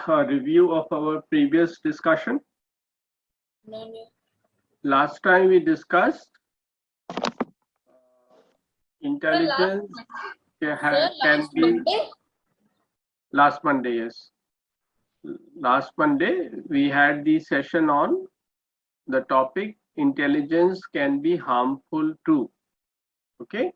a review of our previous discussion? No. Last time we discussed intelligence can be Monday? last Monday, yes. Last Monday we had the session on the topic intelligence can be harmful too. Okay.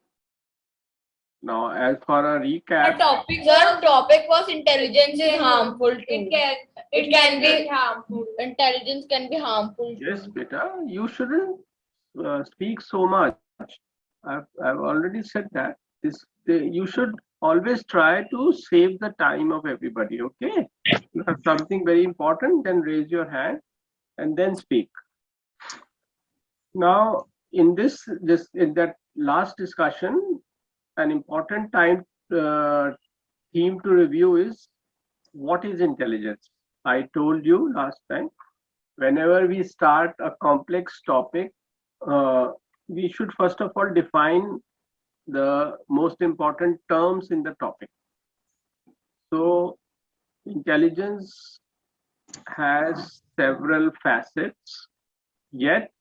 Now, as for a recap, The topic was intelligence is harmful too. It can be harmful. Intelligence can be harmful. Yes, beta, you shouldn't speak so much. I've already said that. You should always try to save the time of everybody. Okay. You have something very important, then raise your hand and then speak. Now, in that last discussion, an important theme to review is what is intelligence. I told you last time, whenever we start a complex topic, we should first of all define the most important terms in the topic. So, intelligence has several facets, yet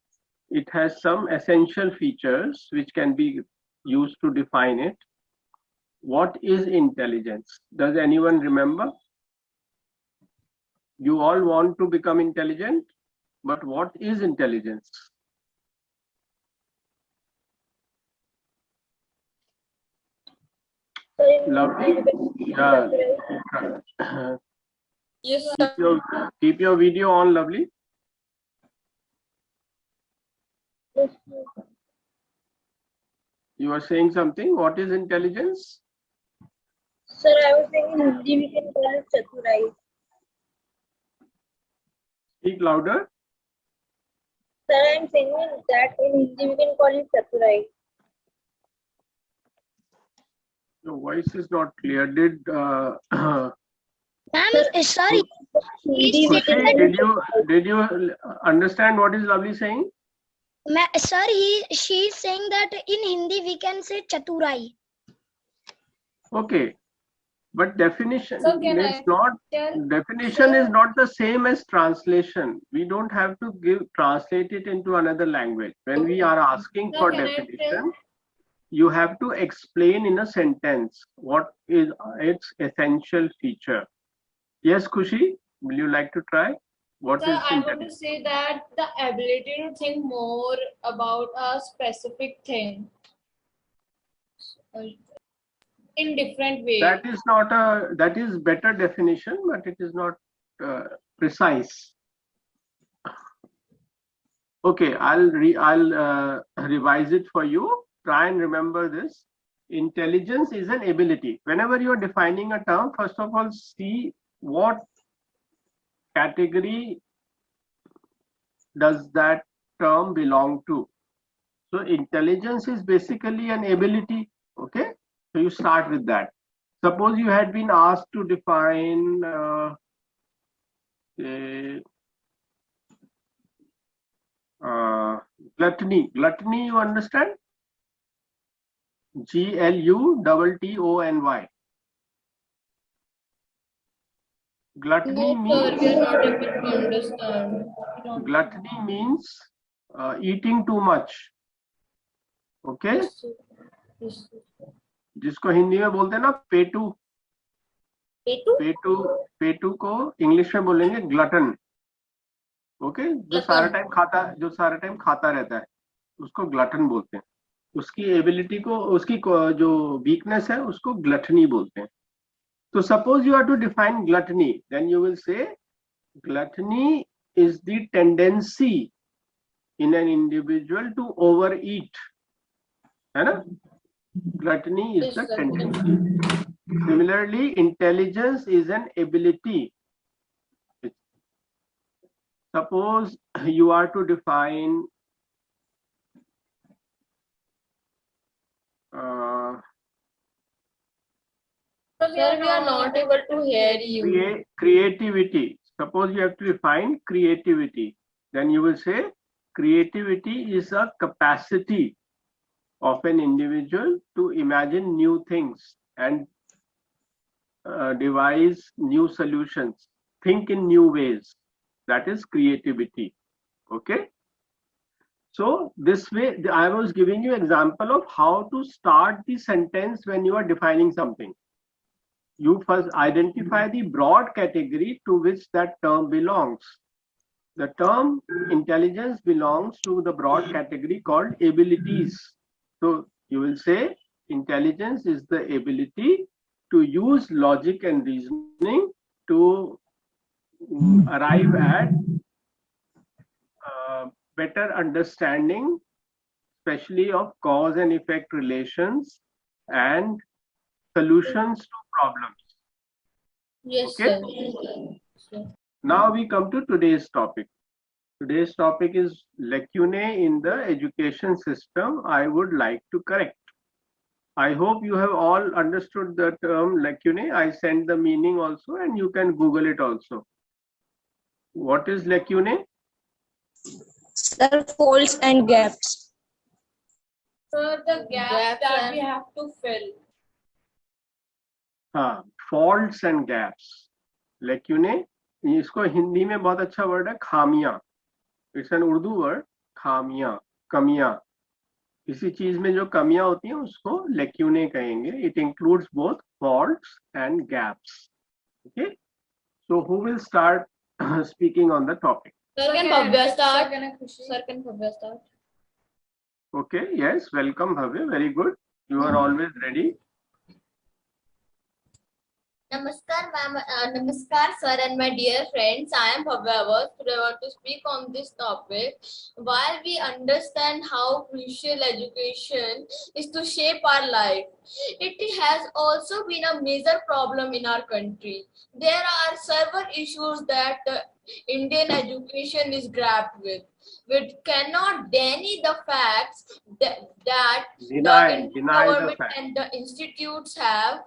it has some essential features which can be used to define it. What is intelligence? Does anyone remember? You all want to become intelligent, but what is intelligence? Lovely. Yeah. Yes, sir. Keep your video on, Lovely. You are saying something. What is intelligence? Sir, I was saying in Hindi we can call it Chaturai. Speak louder. Sir, I am saying that in Hindi we can call it Chaturai. Your voice is not clear. Ma'am, sorry. Did you understand what is Lovely saying? Sir, she's saying that in Hindi we can say Chaturai. Okay, but definition So definition is not the same as translation. We don't have to translate it into another language. When we are asking for definition, you have to explain in a sentence what is its essential feature. Yes, Khushi, will you like to try? What is I want to say that the ability to think more about a specific thing in different ways. That is better definition, but it is not precise. Okay, I'll revise it for you. Try and remember this. Intelligence is an ability. Whenever you are defining a term, first of all, see what category does that term belong to. So intelligence is basically an ability. Okay, so you start with that. Suppose you had been asked to define gluttony. Gluttony, you understand? GLUTTONY. Gluttony means. We are not able to understand. Gluttony means eating too much. Okay? Yes. जिसको हिंदी में बोलते हैं ना पेटू. पेटू को English में बोलेंगे glutton. Okay, जो सारा टाइम खाता रहता है उसको ग्लटन बोलते हैं. उसकी एबिलिटी को, उसकी जो वीकनेस है उसको ग्लटनी बोलते हैं. So suppose you are to define gluttony, then you will say gluttony is the tendency in an individual to overeat. है ना? Gluttony is the tendency. Similarly, intelligence is an ability. Suppose you are to define Sir, we are not able to hear you. Creativity. Suppose you have to define creativity. Then you will say creativity is a capacity of an individual to imagine new things and devise new solutions. think in new ways. That is creativity. Okay. So this way, I was giving you example of how to start the sentence when you are defining something. You first identify the broad category to which that term belongs. The term intelligence belongs to the broad category called abilities. So you will say intelligence is the ability to use logic and reasoning to arrive at better understanding, especially of cause and effect relations and solutions to problems. Yes, Okay. sir. Now we come to today's topic. Today's topic is lacunae in the education system. I would like to correct. I hope you have all understood the term lacunae. I sent the meaning also, and you can Google it also. What is lacunae? Sir, faults and gaps. Sir, the gaps that we have to fill. हाँ, faults and gaps. Lacunae, इसको हिंदी में बहुत अच्छा word है खामियां. It's an Urdu word, खामियां, कमियां. किसी चीज में जो कमियां होती हैं उसको lacunae कहेंगे. It includes both faults and gaps. Okay. So who will start speaking on the topic? Sir, can Bhavya start? Sir, can Bhavya start? Okay. Yes. Welcome, Bhavya. Very good. You are always ready. Namaskar, ma'am. Namaskar, sir, and my dear friends. I am Bhavya. Today I want to speak on this topic. While we understand how crucial education is to shape our life, it has also been a major problem in our country. There are several issues that Indian education is grappled with. We cannot deny the facts that the government and the institutes have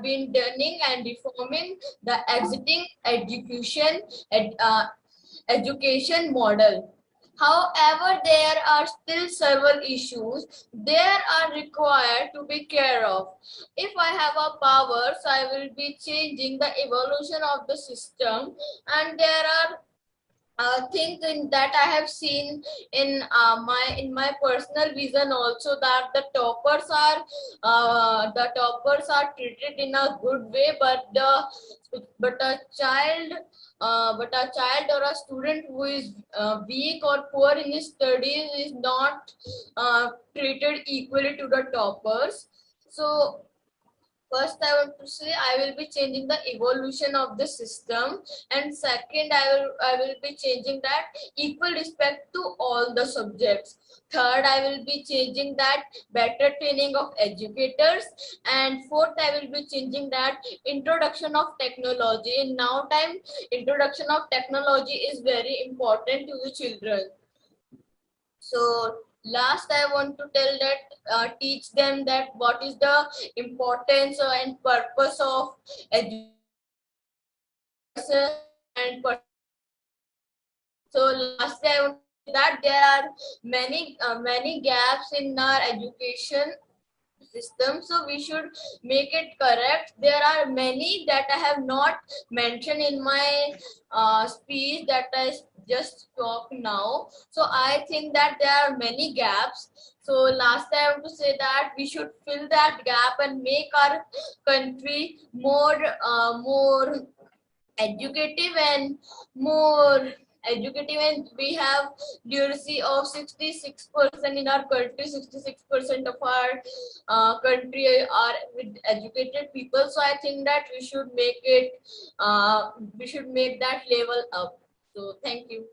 been learning and reforming the existing education model. However, there are still several issues there are required to be care of. If I have a power, so I will be changing the evolution of the system, and there are things that I have seen in my personal vision also, that the toppers are treated in a good way, but a child or a student who is weak or poor in his studies is not treated equally to the toppers. So first, I want to say I will be changing the evolution of the system, and second, I will be changing that equal respect to all the subjects. Third, I will be changing that better training of educators, and fourth, I will be changing that introduction of technology. In now time, introduction of technology is very important to the children. So last, I want to tell that teach them that what is the importance and purpose of education. And so last, I want to say that there are many gaps in our education system, so we should make it correct. There are many that I have not mentioned in my speech that I just talk now. So I think that there are many gaps. So last, I want to say that we should fill that gap and make our country more educative and we have literacy of 66% in our country. 66% of our country are with educated people. So I think that we should make that level up. So thank you.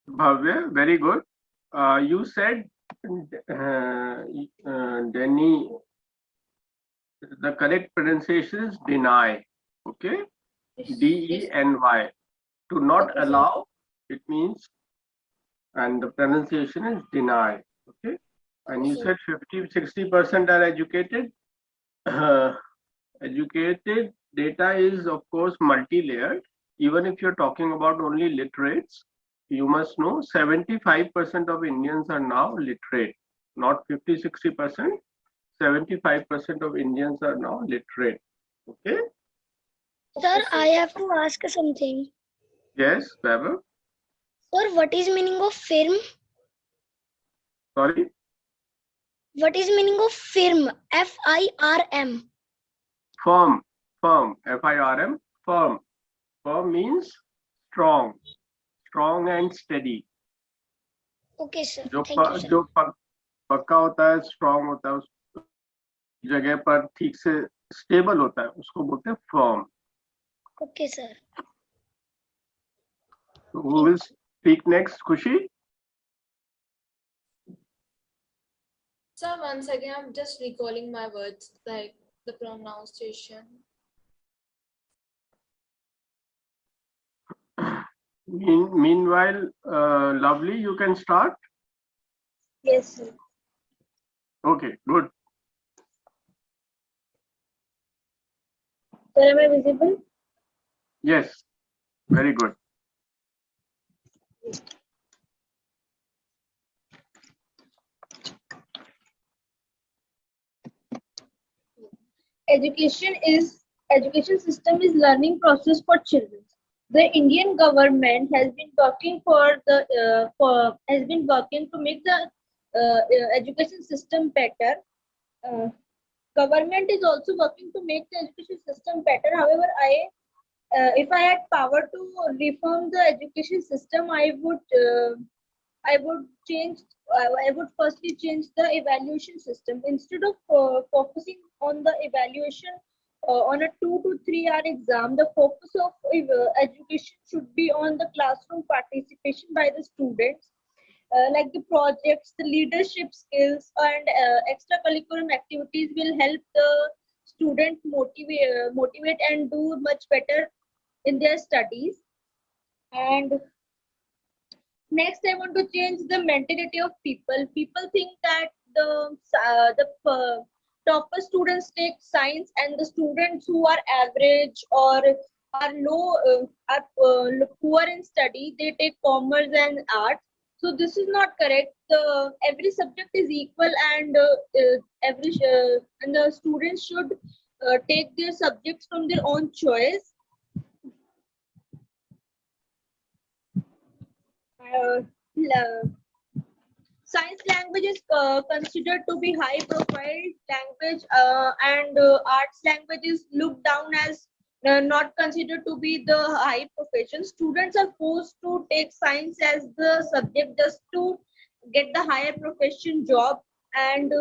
Bhavya, very good. You said, Denny, the correct pronunciation is deny. Okay, D-E-N-Y. To not Okay, allow, it means, and the pronunciation is deny. Okay, and you said 50-60% are educated. Educated data is, of course, multi-layered. Even if you're talking about only literates, you must know 75% of Indians are now literate, not 50-60%. 75% of Indians are now literate. Okay? Sir, I have to ask something. Yes, Vaibhav? Sir, what is meaning of firm? Sorry? What is meaning of firm? F-I-R-M. Firm. Firm. F-I-R-M. Firm. Firm means strong. Strong and steady. Okay, sir. जो Thank you, sir. जो पक्का होता है, strong होता है, उस जगह पर ठीक से स्टेबल होता है, उसको बोलते हैं firm. Okay, sir. Who will speak next? Khushi? Sir, once again, I'm just recalling my words, like the pronunciation. Meanwhile, Lovely, you can start. Yes, sir. Okay, good. Sir, am I visible? Yes, very good. Education system is learning process for children. The Indian government has been working to make the education system better. Government is also working to make the education system better. However, if I had power to reform the education system, I would firstly change the evaluation system. Instead of focusing on the evaluation on a 2 to 3 hour exam, the focus of education should be on the classroom participation by the students, like the projects, the leadership skills, and extracurricular activities will help the student motivate and do much better in their studies. And next, I want to change the mentality of people. People think that the topper students take science, and the students who are average or are poor in study, they take commerce and arts. So this is not correct. Every subject is equal, and and the students should take their subjects from their own choice. Science language is considered to be high profile language, and arts language is looked down as not considered to be the high profession. Students are forced to take science as the subject just to get the higher profession job, and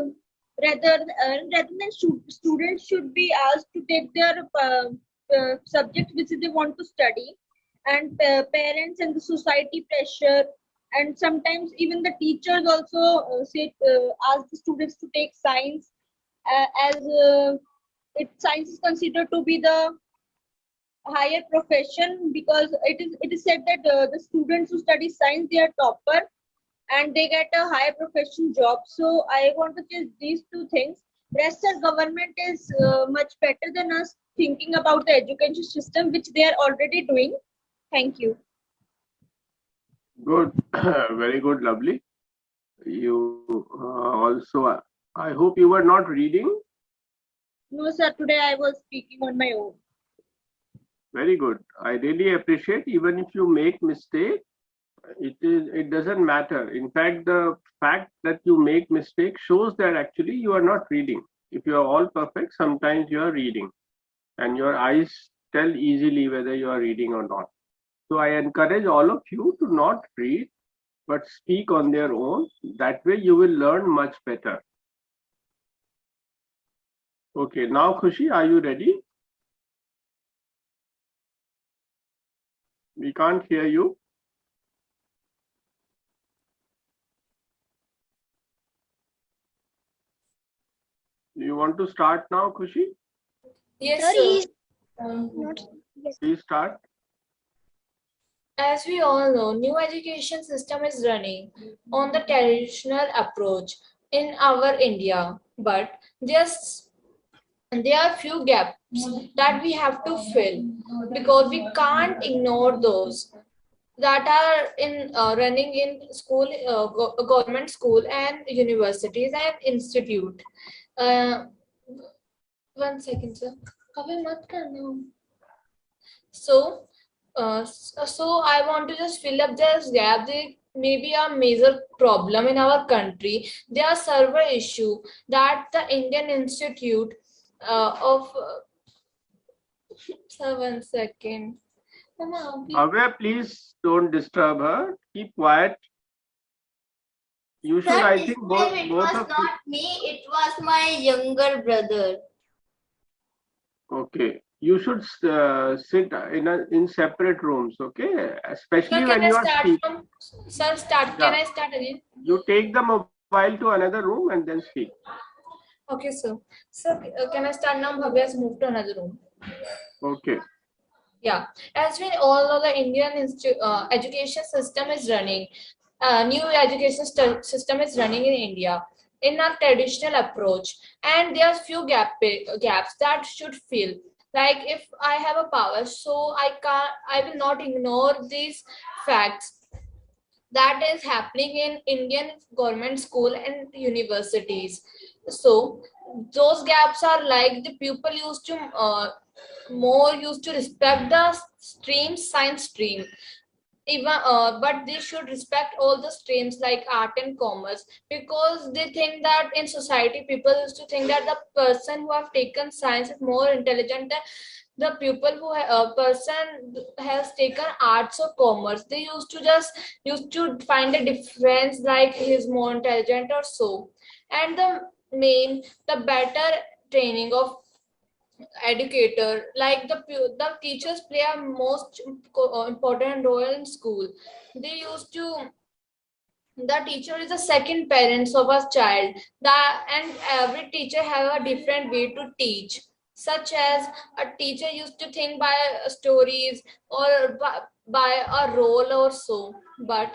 rather than students should be asked to take their subject which they want to study. And parents and the society pressure, and sometimes even the teachers also ask the students to take science, as science is considered to be the higher profession, because it is said that the students who study science, they are topper and they get a higher profession job. So I want to change these two things. Rest our government is much better than us thinking about the education system, which they are already doing. Thank you. Good. Very good, Lovely. You also, I hope you were not reading. No, sir, today I was speaking on my own. Very good. I really appreciate, even if you make mistake, it doesn't matter. In fact, the fact that you make mistake shows that actually you are not reading. If you are all perfect, sometimes you are reading, and your eyes tell easily whether you are reading or not. So I encourage all of you to not read, but speak on their own. That way you will learn much better. Okay, now Khushi, are you ready? We can't hear you. Do you want to start now, Khushi? Yes, Sir, he is sir. not. Yes. Please start. As we all know, new education system is running on the traditional approach in our India, but there are few gaps that we have to fill, because we can't ignore those that are in running in school, government school and universities and institute. Uh, 1 second, sir. Cover mat karna. So, so I want to just fill up this gap. There may be a major problem in our country. There are server issue that the Indian Institute of. Sir, 1 second. Mama, Avya, please don't disturb her. Keep quiet. You should, Sir, I this think, time it both was of you. not me, it was my younger brother. Okay. You should sit in separate rooms, okay? Especially Sir, when can I you are start speaking. from? Sir, start. Can Yeah. I start again? You take the mobile to another room and then speak. Okay, sir. Sir, can I start now? Bhavya has moved to another room. Okay. Yeah, as we all know, the Indian education system is running. New education system is running in India in a traditional approach, and there's few gaps that should fill. Like if I have a power, so I will not ignore these facts that is happening in Indian government school and universities. So those gaps are like the people used to more used to respect the stream, science stream, even but they should respect all the streams like art and commerce, because they think that in society people used to think that the person who have taken science is more intelligent than the people who person has taken arts or commerce. They used to find a difference like he's more intelligent or so. And the better training of educator, like the teachers play a most important role in school. They used to The teacher is the second parents of a child, that and every teacher have a different way to teach, such as a teacher used to think by stories or by a role or so. But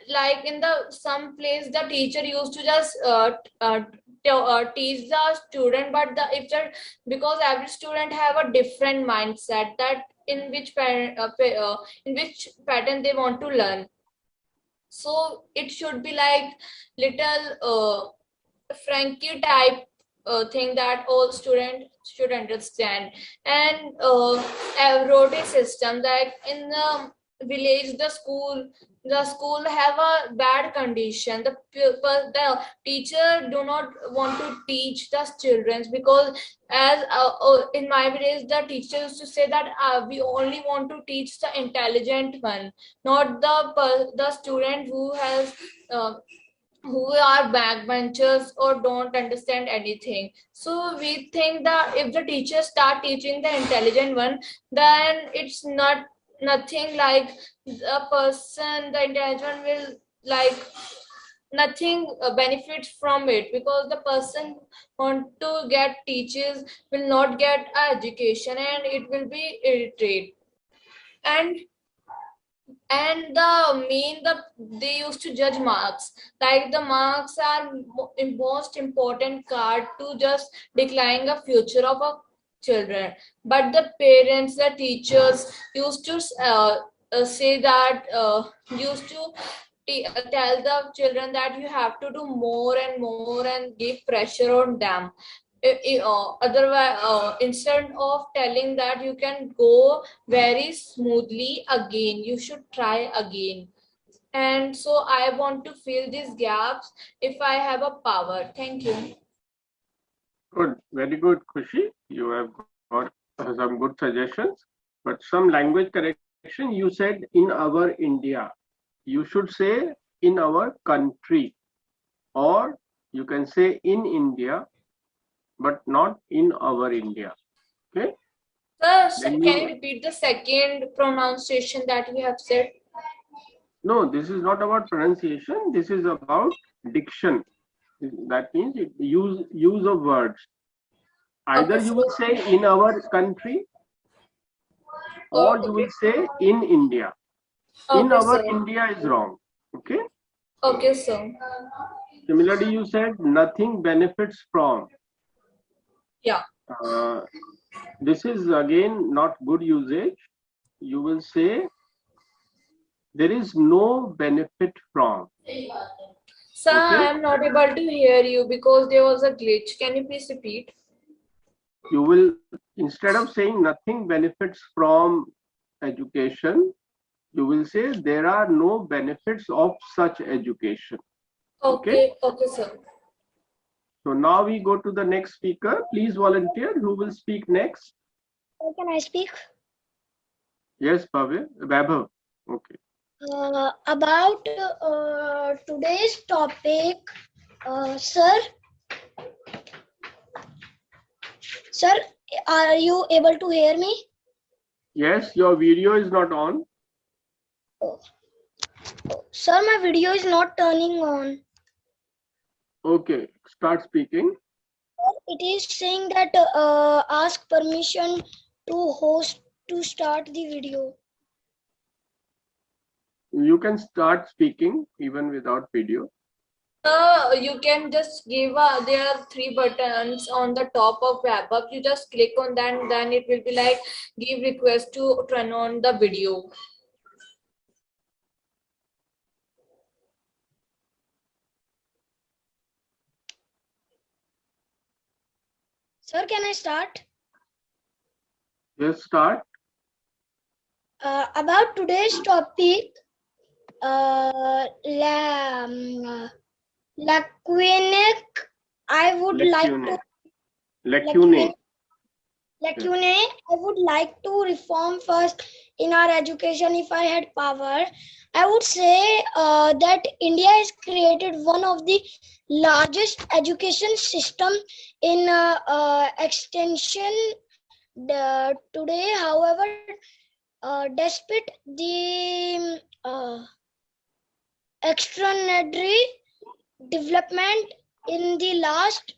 like in the some place the teacher used to just teach the student, but the if the because every student have a different mindset that in which pattern they want to learn. So it should be like little Frankie type thing that all students should understand. And a rotary system, like in the village, the school have a bad condition. The teacher do not want to teach the children, because as in my village the teacher used to say that we only want to teach the intelligent one, not the student uh, who are backbenchers or don't understand anything. So we think that if the teachers start teaching the intelligent one, then it's not nothing like the intelligent one will like nothing benefits from it, because the person want to get teachers will not get education and it will be irritated. And and they used to judge marks, like the marks are most important card to just decline the future of a children. But the parents, the teachers used to say that used to tell the children that you have to do more and more and give pressure on them. Otherwise, instead of telling that you can go very smoothly again, you should try again. And so I want to fill these gaps if I have a power. Thank you. Good. Very good, Khushi. You have got some good suggestions. But some language correction. You said in our India. You should say in our country. Or you can say in India, but not in our India. Okay? Then Can you repeat the second pronunciation that you have said? No, this is not about pronunciation. This is about diction. That means use of words. Either Okay, you will say in our country, or you will say in India. In okay, our sir. India is wrong. Okay. Okay, sir. Similarly, you said nothing benefits from. Yeah. This is again not good usage. You will say there is no benefit from. Sir, Okay. I am not able to hear you because there was a glitch. Can you please repeat? You will, instead of saying nothing benefits from education, you will say there are no benefits of such education. Okay, okay, sir. So now we go to the next speaker. Please volunteer. Who will speak next? Can I speak? Yes, Vaibhav. Okay. About today's topic, sir. Sir, are you able to hear me? Yes, your video is not on. Sir, my video is not turning on. Okay, start speaking. It is saying that ask permission to host to start the video. You can start speaking even without video. You can just give there are 3 buttons on the top of wrap up. You just click on that, then it will be like give request to turn on the video. Sir, can I start? Yes, start. About today's topic, Lacunae, I would like to Lacunae. Lacunae, I would like to reform first in our education if I had power. I would say that India has created one of the largest education system in extension today. However, despite the extraordinary development in the last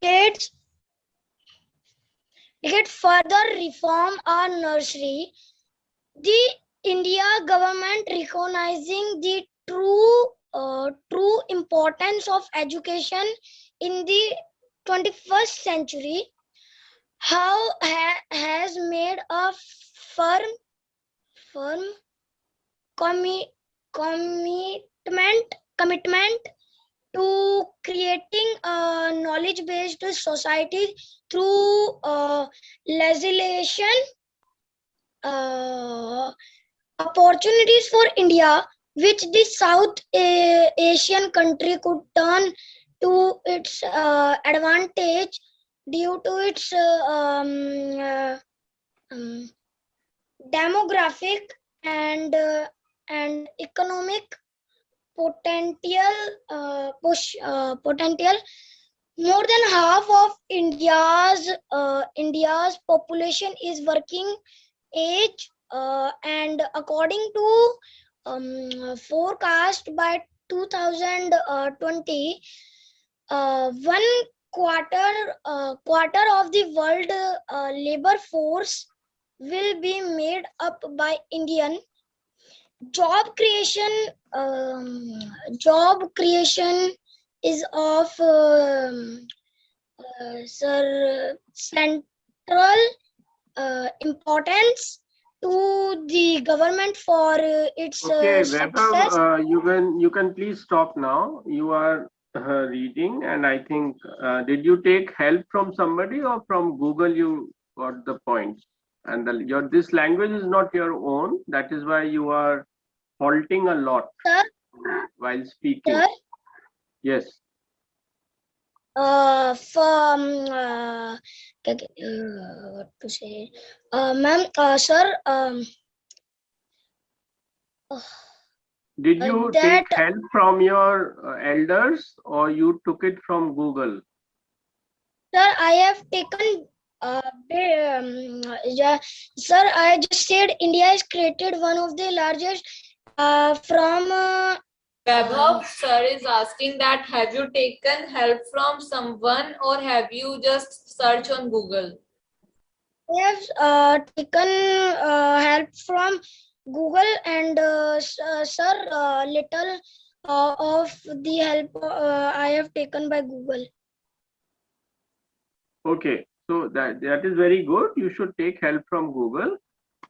decades further reform our nursery, the India government recognizing the true importance of education in the 21st century has made a firm commitment to creating a knowledge-based society through legislation, opportunities for India, which the South Asian country could turn to its advantage due to its demographic and economic potential. More than half of India's population is working age, and according to forecast by 2020, one quarter of the world labor force will be made up by Indian. Job creation is of central importance to the government for its Okay, success. Vaibhav, you can please stop now. You are reading, and I think did you take help from somebody or from Google? You got the points, and this language is not your own. That is why you are halting a lot Sir, while speaking. sir, Yes. what to say, ma'am, sir, Did you that take help from your elders or you took it from Google? sir, I have taken sir, I just said India has created one of the largest from Vaibhav, sir is asking that have you taken help from someone or have you just search on Google? I have taken help from Google, and sir, little of the help I have taken by Google. Okay, so that is very good. You should take help from Google,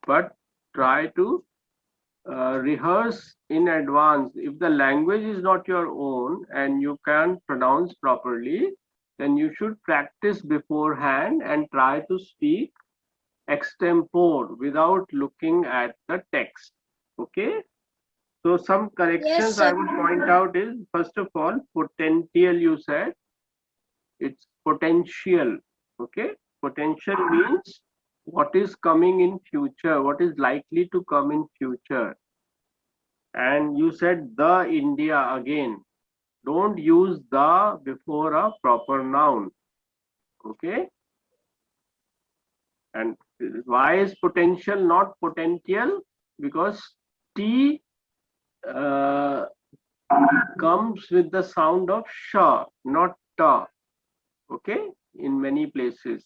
but try to rehearse in advance. If the language is not your own and you can't pronounce properly, then you should practice beforehand and try to speak extempore without looking at the text. Okay. So some Yes, corrections sir. I would point out is, first of all, potential you said, it's potential. Okay. Potential means what is coming in future, what is likely to come in future. And you said the India again. Don't use the before a proper noun. Okay. And why is potential not potential? Because T uh, comes with the sound of sh, not ta. Okay. In many places.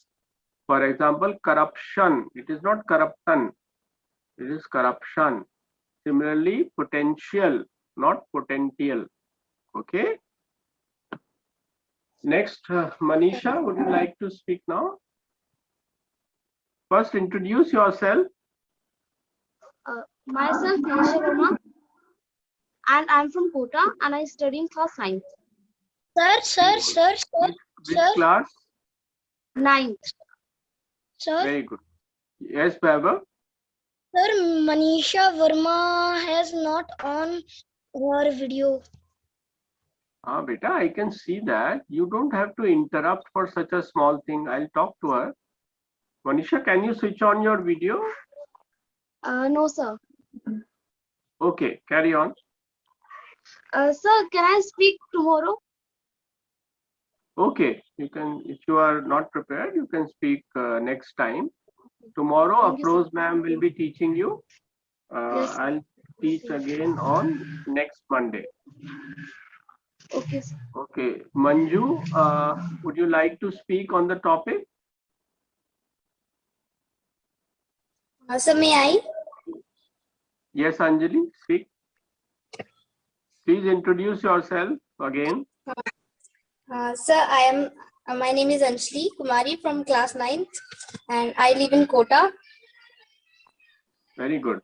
For example, corruption. It is not corruption. It is corruption. Similarly, potential, not potential. Okay. Next, Manisha, would you like to speak now? First, introduce yourself. Myself, Manisha Verma, and I'm from Kota, and I study in class 9th. Which class? 9th. Sir, Very good. Yes, Baba. sir, Manisha Verma has not on her video. Ah, beta, I can see that. You don't have to interrupt for such a small thing. I'll talk to her. Manisha, can you switch on your video? No, sir. Okay, carry on. Sir, can I speak tomorrow? Okay, you can, if you are not prepared, you can speak next time. Tomorrow, Thank you, sir. Afroz ma'am will be teaching you. Yes, sir. I'll teach again on next Monday. Okay, sir. Okay, Manju, would you like to speak on the topic? Sir, may I? Yes, Anjali, speak. Please introduce yourself again. Sir, my name is Anjali Kumari from class 9th and I live in Kota. Very good.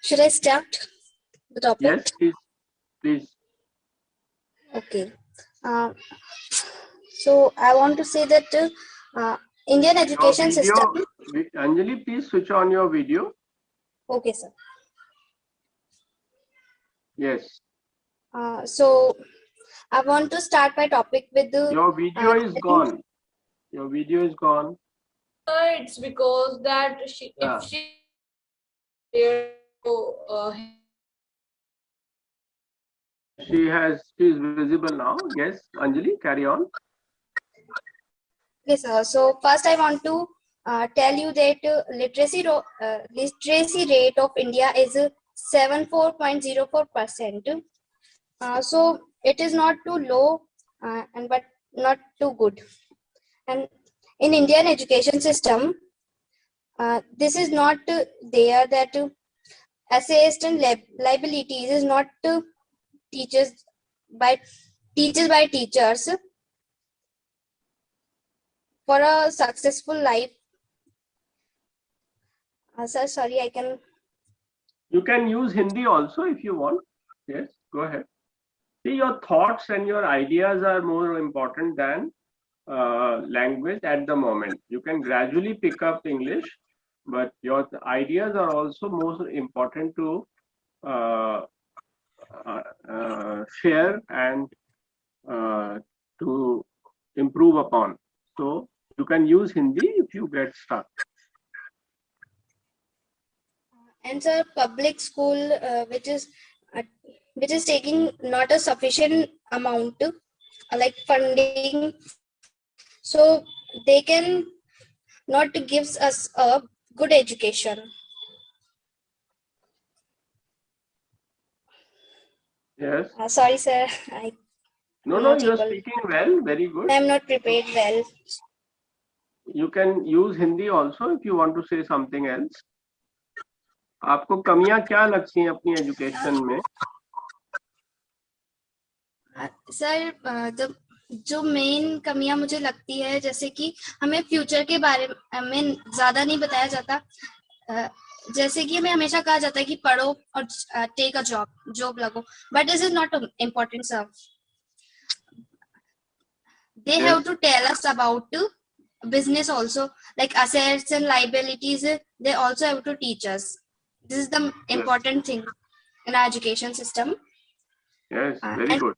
Should I start the topic? Yes, please. Okay. So I want to say that Indian education system. Anjali, please switch on your video. Okay, sir. Yes. So I want to start my topic with the. Your video is gone. Your video is gone. It's because that Yeah. if she She is visible now. Yes, Anjali, carry on. Yes, sir. So first I want to tell you that literacy rate of India is 74.04%. So it is not too low but not too good. And in Indian education system, this is not there that assessed and liabilities is not teachers by teachers for a successful life. Sir, sorry, I can. You can use Hindi also if you want. Yes, go ahead. See, your thoughts and your ideas are more important than language at the moment. You can gradually pick up English, but your ideas are also most important to share and to improve upon. So you can use Hindi if you get stuck. And sir, public school, which is taking not a sufficient amount like funding, so they can not gives us a good education. Yes. Sorry, sir. No, you're speaking well. Very good. I'm not prepared well. You can use Hindi also if you want to say something else. आपको कमियां क्या लगती हैं अपनी education में? Sir, जो main कमियां मुझे लगती है, जैसे कि हमें फ्यूचर के बारे में ज्यादा नहीं बताया जाता. जैसे कि हमें हमेशा कहा जाता है कि पढ़ो और टेक अ जॉब लगो, but this is not important, sir. They Yes. have to tell us about business also, like assets and liabilities. They also have to teach us. This is the important thing in our education system. Yes, very And good.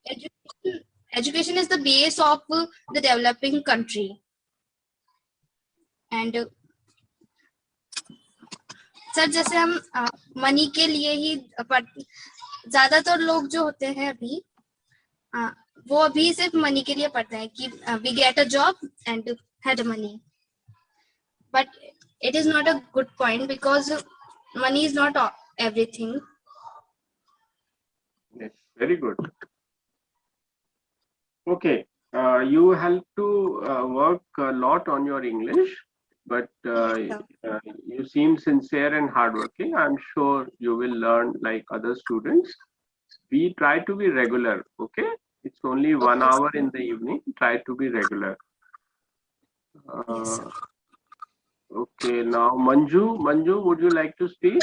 education is the base of the developing country. And sir जैसे हम money के लिए ही ज्यादातर लोग जो होते हैं अभी वो अभी सिर्फ मनी के लिए पढ़ते हैं कि we get a job and had money, but it is not a good point because money is not everything. Yes, very good. Okay, you have to work a lot on your English, but you seem sincere and hardworking. I'm sure you will learn like other students. We try to be regular, okay? It's only 1 hour in the evening. Try to be regular. Yes, Okay, now Manju, would you like to speak?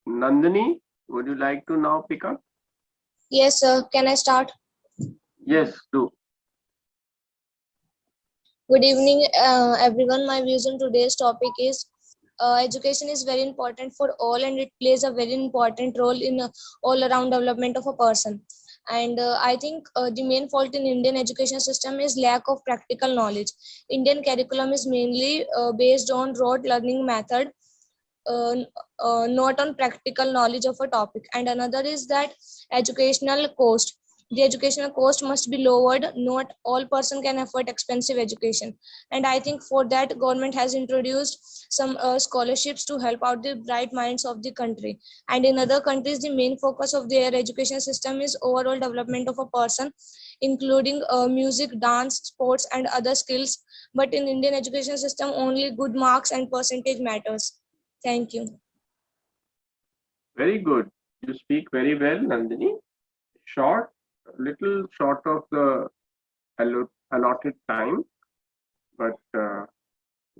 Nandini, would you like to now pick up? Yes, sir. Can I start? Yes, do. Good evening, everyone. My views on today's topic is education is very important for all, and it plays a very important role in all around development of a person. And I think the main fault in Indian education system is lack of practical knowledge. Indian curriculum is mainly based on rote learning method, not on practical knowledge of a topic. And another is that educational cost. The educational cost must be lowered. Not all person can afford expensive education, and I think for that government has introduced some scholarships to help out the bright minds of the country. And in other countries the main focus of their education system is overall development of a person, including music, dance, sports and other skills. But in Indian education system only good marks and percentage matters. Thank you. Very good. You speak very well, Nandini. Short, little short of the allotted time, but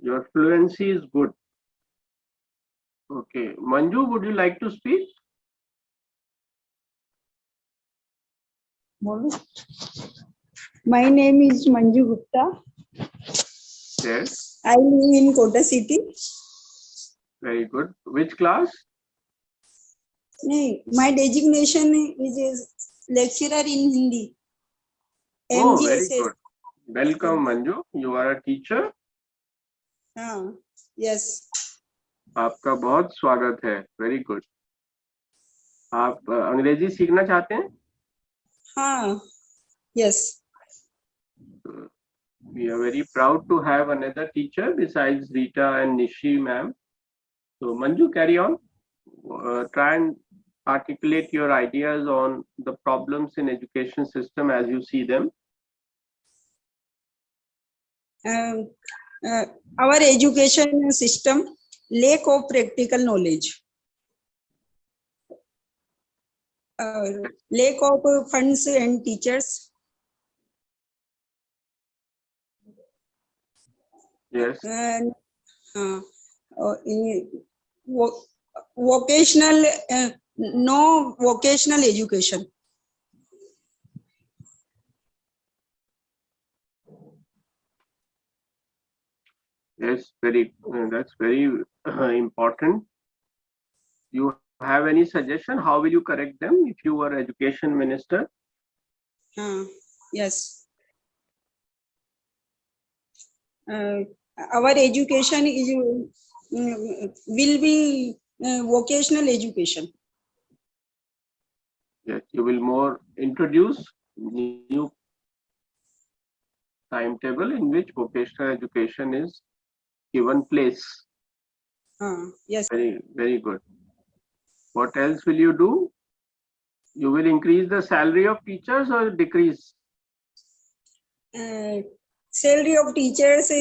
your fluency is good. Okay, Manju, would you like to speak? My name is Manju Gupta. Yes. I live in Kota City. Very good. Which class? My designation is lecturer in Hindi. Oh, very MGSS. good. Welcome, Manju. You are a teacher. Yes. आपका बहुत स्वागत है. Very good. आप अंग्रेजी सीखना चाहते हैं? हाँ. Yes. We are very proud to have another teacher besides Rita and Nishi ma'am. So Manju, carry on. Try and articulate your ideas on the problems in education system as you see them. Our education system lack of practical knowledge. Lack of funds and teachers. Yes. And vocational, no vocational education. Yes, that's very important. You have any suggestion? How will you correct them if you were education minister? Yes. Our education is will be vocational education. Yes, you will more introduce new timetable in which vocational education is given place. Yes. Very good. What else will you do? You will increase the salary of teachers or decrease? Salary of teachers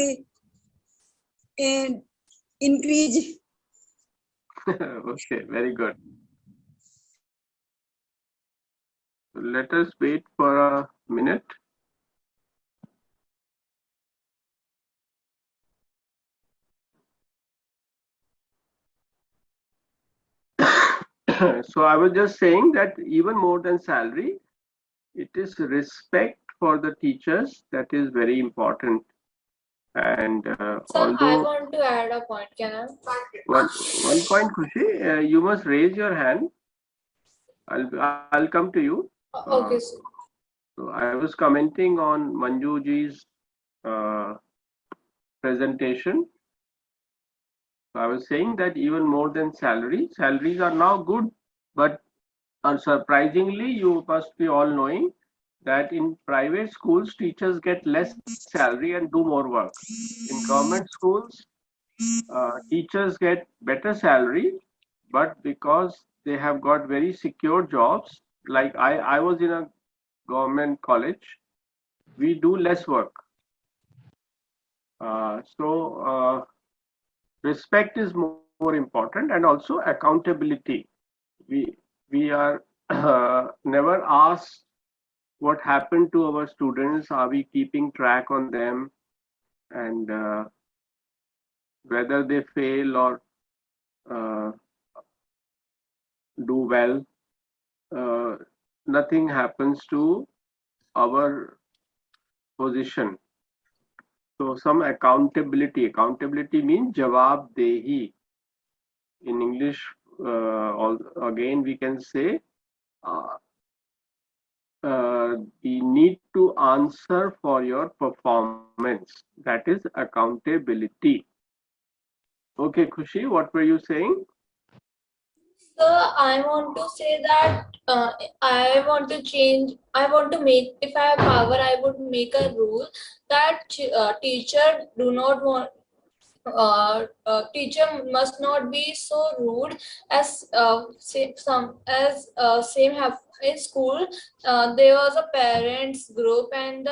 increase. Okay, very good. Let us wait for a minute. So I was just saying that even more than salary, it is respect for the teachers that is very important. And Sir, I although want to add a point. Can I? one point, Khushi, you must raise your hand. I'll come to you. Okay, sir. So I was commenting on Manjuji's uh, presentation. I was saying that even more than salaries are now good, but surprisingly, you must be all knowing that in private schools, teachers get less salary and do more work. In government schools, teachers get better salary, but because they have got very secure jobs, like I was in a government college, we do less work. So respect is more important, and also accountability. We are never asked what happened to our students. Are we keeping track on them, and whether they fail or uh, do well? Uh, Nothing happens to our position. So some accountability. Accountability means jawabdehi. In English, again we can say uh, the need to answer for your performance. That is accountability. Okay, Khushi, what were you saying? So I want to say that I want to change. I want to make. If I have power, I would make a rule that teacher do not want. Teacher must not be so rude as same have in school. There was a parents group, and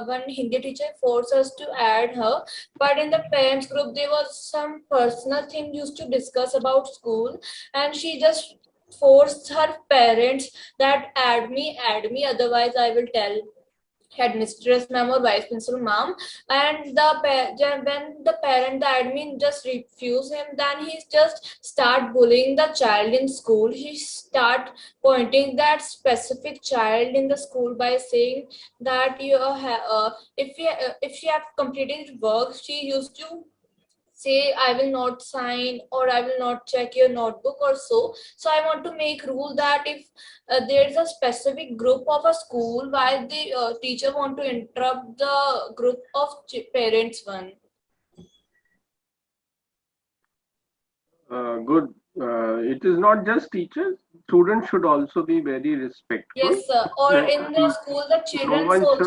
one Hindi teacher forced us to add her. But in the parents group, there was some personal thing used to discuss about school, and she just forced her parents that add me, otherwise I will tell headmistress ma'am or vice principal ma'am. And when the parent, the admin just refuse him, then he just start bullying the child in school. He start pointing that specific child in the school by saying that if you have completed work, she used to say I will not sign or I will not check your notebook or so. So I want to make rule that if there is a specific group of a school, why the teacher want to interrupt the group of parents one. Good. It is not just teachers. Students should also be very respectful. Yes, sir. Or in the school, the No children one also.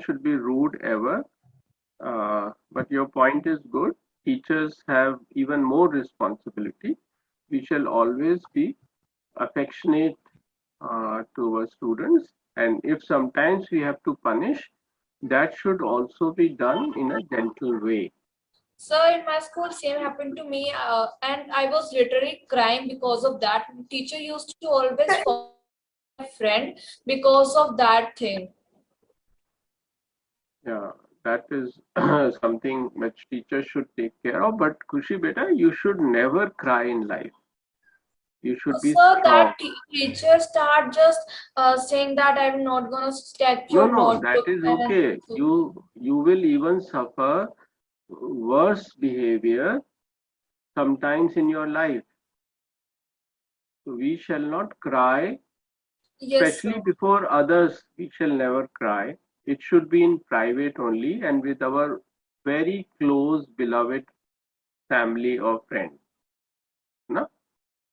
should be rude ever. But your point is good. Teachers have even more responsibility. We shall always be affectionate to our students, and if sometimes we have to punish, that should also be done in a gentle way. So in my school, same happened to me, and I was literally crying because of that. Teacher used to always follow my friend because of that thing. Yeah, that is something which teachers should take care of. But Kushi beta, you should never cry in life. You should be So strong. that teacher start just saying that I'm not gonna sketch No, your no, that notebook. is okay. You will even suffer worse behavior sometimes in your life. So we shall not cry, Yes, especially sir. before others. We shall never cry. It should be in private only and with our very close, beloved family or friends. No?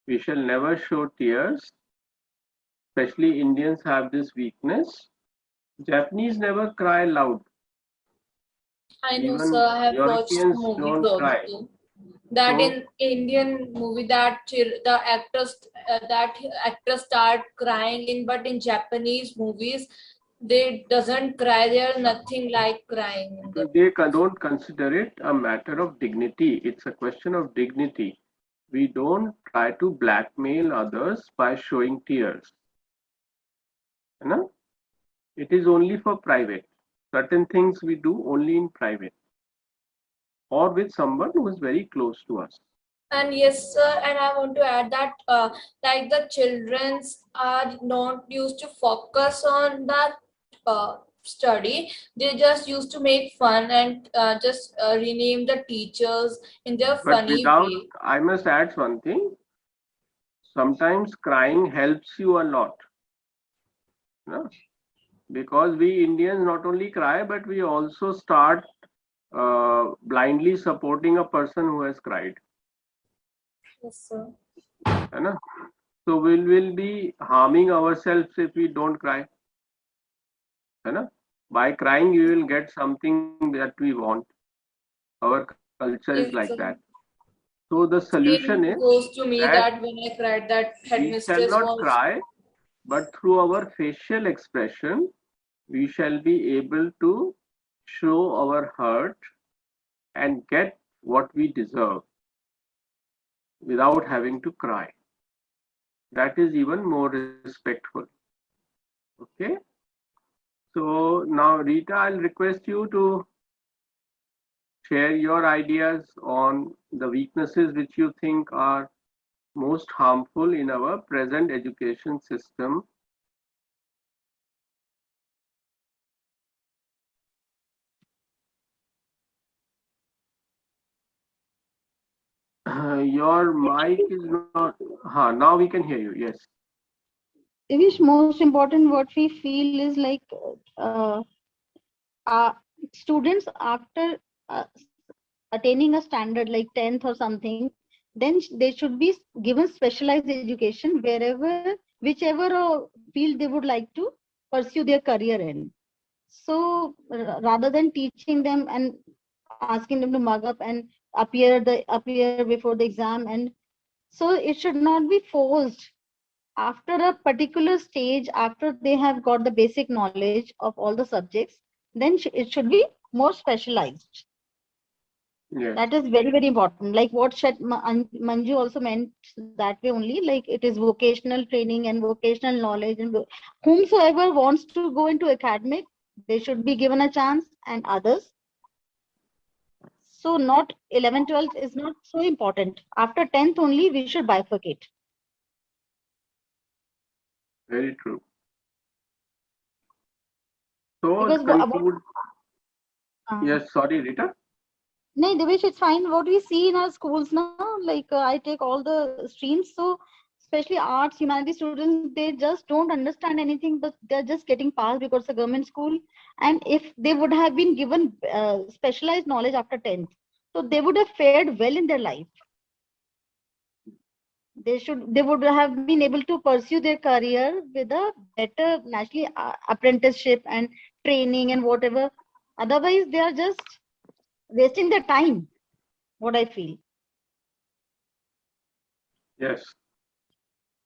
We shall never show tears. Especially Indians have this weakness. Japanese never cry loud. I know, Even sir. I have watched Europeans movies don't cry. also. That So in Indian movie that the actors start crying in, but in Japanese movies they doesn't cry. They are nothing like crying in the. they don't consider it a matter of dignity. It's a question of dignity. We don't try to blackmail others by showing tears. You know? It is only for private. Certain things we do only in private or with someone who is very close to us. And yes, sir, and I want to add that like the childrens are not used to focus on that study. They just used to make fun and just rename the teachers in their But funny without, way. I must add one thing. Sometimes crying helps you a lot. No? Because we Indians not only cry, but we also start blindly supporting a person who has cried. Yes, sir. है ना? So will be harming ourselves if we don't cry. है ना? By crying, you will get something that we want. Our culture is Yes, like sir. that. So the solution Same is goes to me that that when I cried, that we shall headmistress not was. cry, but through our facial expression, we shall be able to show our hurt and get what we deserve without having to cry. That is even more respectful. Okay. So now, Rita, I'll request you to share your ideas on the weaknesses which you think are most harmful in our present education system. Your mic is not. Now we can hear you. Yes. Devesh, most important what we feel is like uh, students after attaining a standard like 10th or something, then they should be given specialized education wherever, whichever field they would like to pursue their career in. So rather than teaching them and asking them to mug up and appear before the exam, and so it should not be forced. After a particular stage, after they have got the basic knowledge of all the subjects, then it should be more specialized. Yes. That is very, very important. Like what Manju also meant that way only, like it is vocational training and vocational knowledge, and whomsoever wants to go into academic, they should be given a chance, and others. So not 11, 12 is not so important. After 10th only, we should bifurcate. Very true. So Because conclude. Yes, sorry, Rita. No, Devesh, it's fine. What we see in our schools now, like I take all the streams, so especially arts, humanities students, they just don't understand anything, but they're just getting passed because it's a government school. And if they would have been given specialized knowledge after 10th, so they would have fared well in their life. They would have been able to pursue their career with a better, naturally, apprenticeship and training and whatever. Otherwise, they are just wasting their time, what I feel. Yes.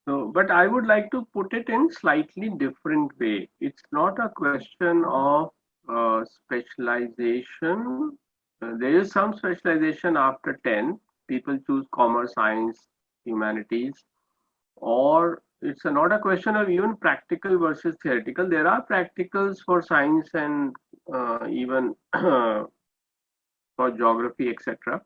So, but I would like to put it in slightly different way. It's not a question of specialization. There is some specialization after 10. People choose commerce, science, humanities, or it's not a question of even practical versus theoretical. There are practicals for science and even for geography, etc.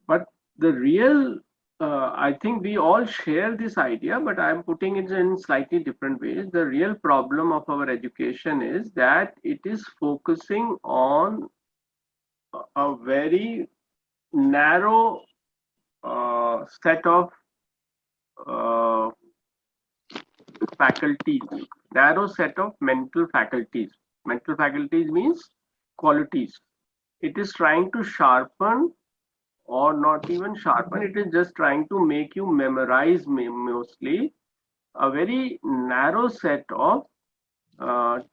But the real, I think we all share this idea, but I'm putting it in slightly different ways. The real problem of our education is that it is focusing on a very narrow set of uh, faculties, narrow set of mental faculties. Mental faculties means qualities. It is trying to sharpen, or not even sharpen, it is just trying to make you memorize mostly a very narrow set of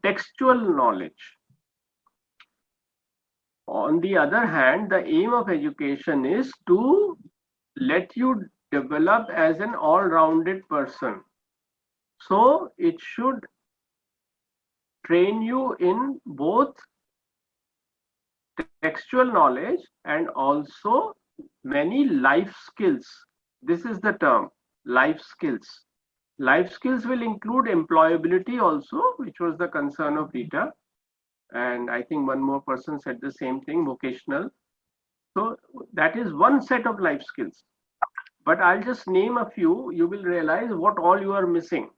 textual knowledge. On the other hand, the aim of education is to let you develop as an all-rounded person. So it should train you in both textual knowledge and also many life skills. This is the term, life skills. Life skills will include employability also, which was the concern of Rita. And I think one more person said the same thing, vocational. So that is one set of life skills. But I'll just name a few. You will realize what all you are missing.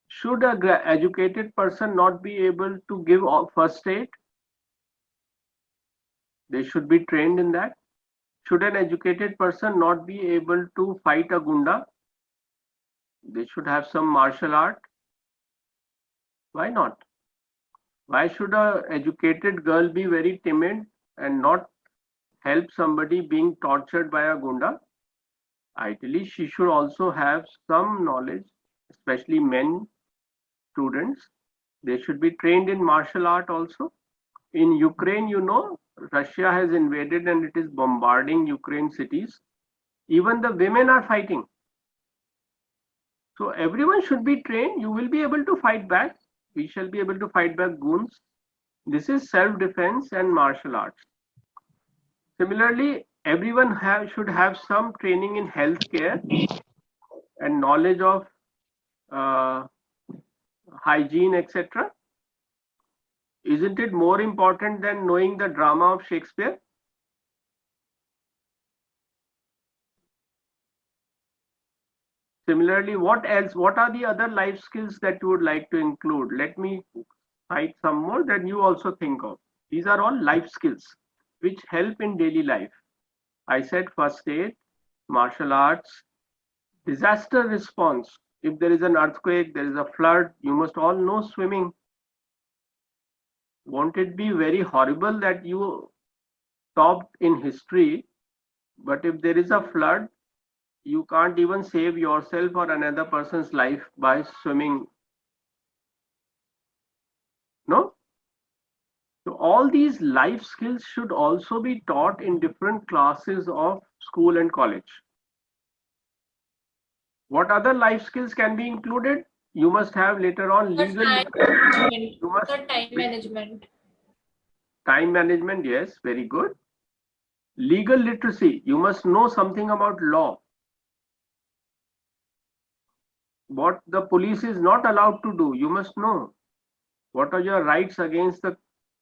Should a educated person not be able to give first aid? They should be trained in that. Should an educated person not be able to fight a gunda? They should have some martial art. Why not? Why should a educated girl be very timid and not help somebody being tortured by a gunda? Ideally, she should also have some knowledge, especially men students. They should be trained in martial art also. In Ukraine, you know, Russia has invaded and it is bombarding Ukraine cities. Even the women are fighting. So everyone should be trained. You will be able to fight back. We shall be able to fight back goons. This is self-defense and martial arts. Similarly, everyone should have some training in healthcare and knowledge of hygiene, etc. Isn't it more important than knowing the drama of Shakespeare? Similarly, what else? What are the other life skills that you would like to include? Let me cite some more that you also think of. These are all life skills which help in daily life. I said first aid, martial arts, disaster response. If there is an earthquake, there is a flood, you must all know swimming. Won't it be very horrible that you topped in history, but if there is a flood, you can't even save yourself or another person's life by swimming? No? So all these life skills should also be taught in different classes of school and college. What other life skills can be included? You must have later on legal. Time management. Time management, yes, very good. Legal literacy, you must know something about law. What the police is not allowed to do, you must know. What are your rights against the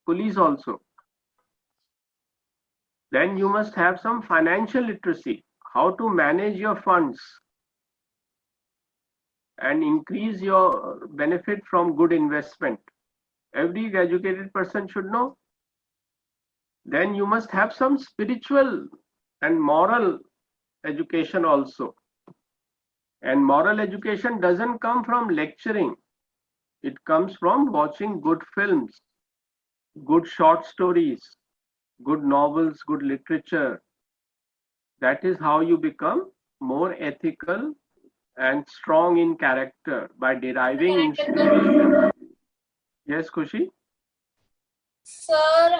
police also? Then you must have some financial literacy, how to manage your funds and increase your benefit from good investment. Every educated person should know. Then you must have some spiritual and moral education also. And moral education doesn't come from lecturing. It comes from watching good films, good short stories, good novels, good literature. That is how you become more ethical and strong in character by deriving inspiration. Yes, Khushi? Sir,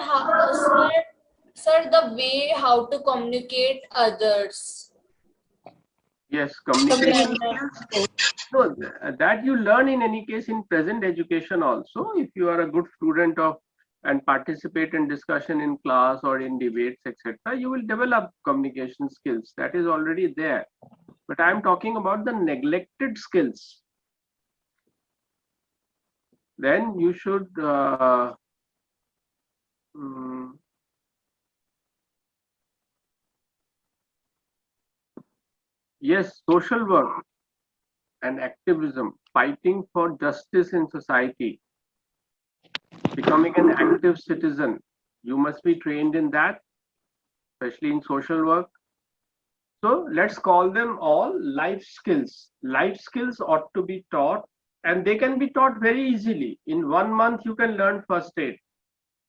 the way how to communicate others. Yes, communication. So that you learn in any case in present education also. If you are a good student of and participate in discussion in class or in debates, etc., you will develop communication skills. That is already there. But I am talking about the neglected skills. Then you should yes, social work and activism, fighting for justice in society, becoming an active citizen. You must be trained in that, especially in social work. So let's call them all life skills. Life skills ought to be taught, and they can be taught very easily. In 1 month, you can learn first aid.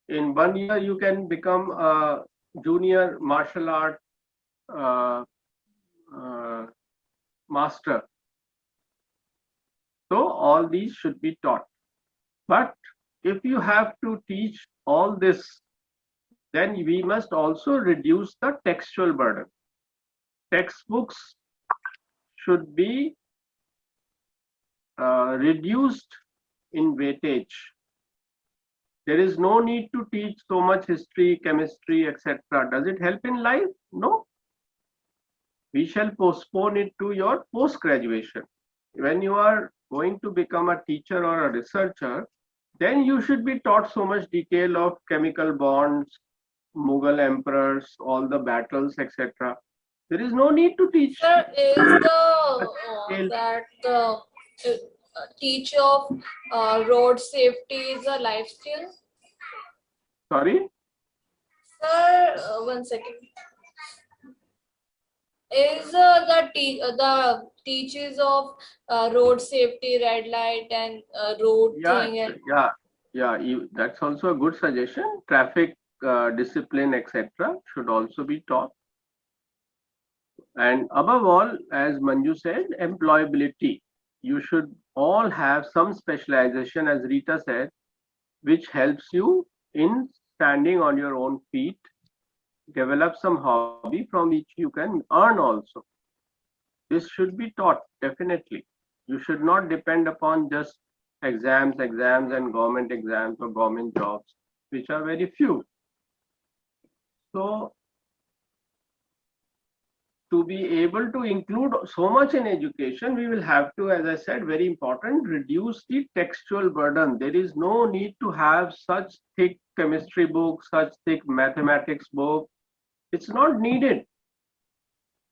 In 1 year, you can become a junior martial art master. So all these should be taught. But if you have to teach all this, then we must also reduce the textual burden. Textbooks should be reduced in weightage. There is no need to teach so much history, chemistry, etc. Does it help in life? No. We shall postpone it to your post-graduation. When you are going to become a teacher or a researcher, then you should be taught so much detail of chemical bonds, Mughal emperors, all the battles, etc. There is no need to teach. Sir, is Scale. teach of road safety is a life skill? Sorry? Sir, one second. Is the teachers of road safety, red light, and road Yeah, thing, and that's also a good suggestion. Traffic discipline, etc. should also be taught. And above all, as Manju said, employability. You should all have some specialization, as Rita said, which helps you in standing on your own feet, develop some hobby from which you can earn also. This should be taught, definitely. You should not depend upon just exams and government exams or government jobs, which are very few. So to be able to include so much in education, we will have to, as I said, very important, reduce the textual burden. There is no need to have such thick chemistry books, such thick mathematics book. It's not needed.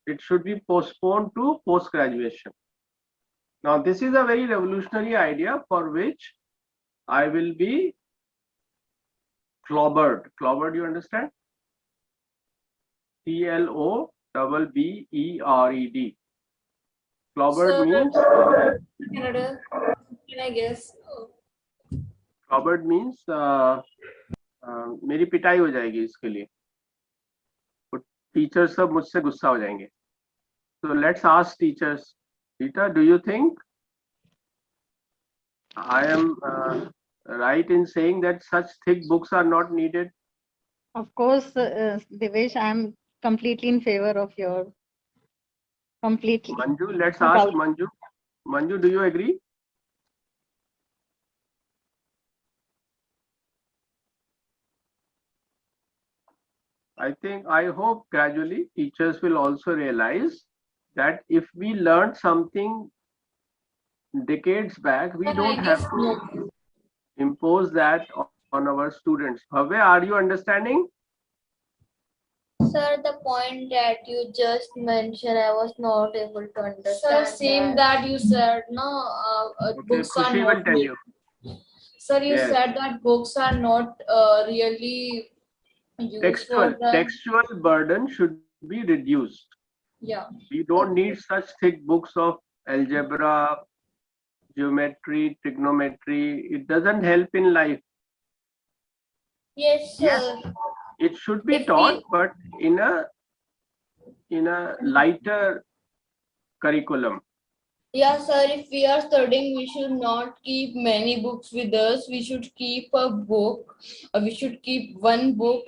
It should be postponed to post-graduation. Now, this is a very revolutionary idea for which I will be clobbered. Clobbered, you understand? CLOBBERED. Clobbered sir, means Canada. Can I guess? clobbered means मेरी पिटाई हो जाएगी इसके लिए. Teacher सब मुझसे गुस्सा हो जाएंगे. So let's ask teachers. Rita, do you think I am right in saying that such thick books are not needed? Of course, Devesh, I am completely in favor of your completely. Manju, let's No ask doubt. Manju. Manju, do you agree? I hope gradually teachers will also realize that if we learned something decades back, we Sir, don't I have guess to no. impose that on our students. Bhavya, are you understanding? Sir, the point that you just mentioned, I was not able to understand. Sir, same that you said, no, Okay, books are Khushi will not tell need. you. Sir, you Yes. said that books are not really used for the. Textual burden should be reduced. Yeah. We don't need such thick books of algebra, geometry, trigonometry. It doesn't help in life. Yes, Yes, sir. it should be If taught, we, but in a lighter curriculum. yeah, sir, if we are studying, we should not keep many books with us. We should keep a book. We should keep one book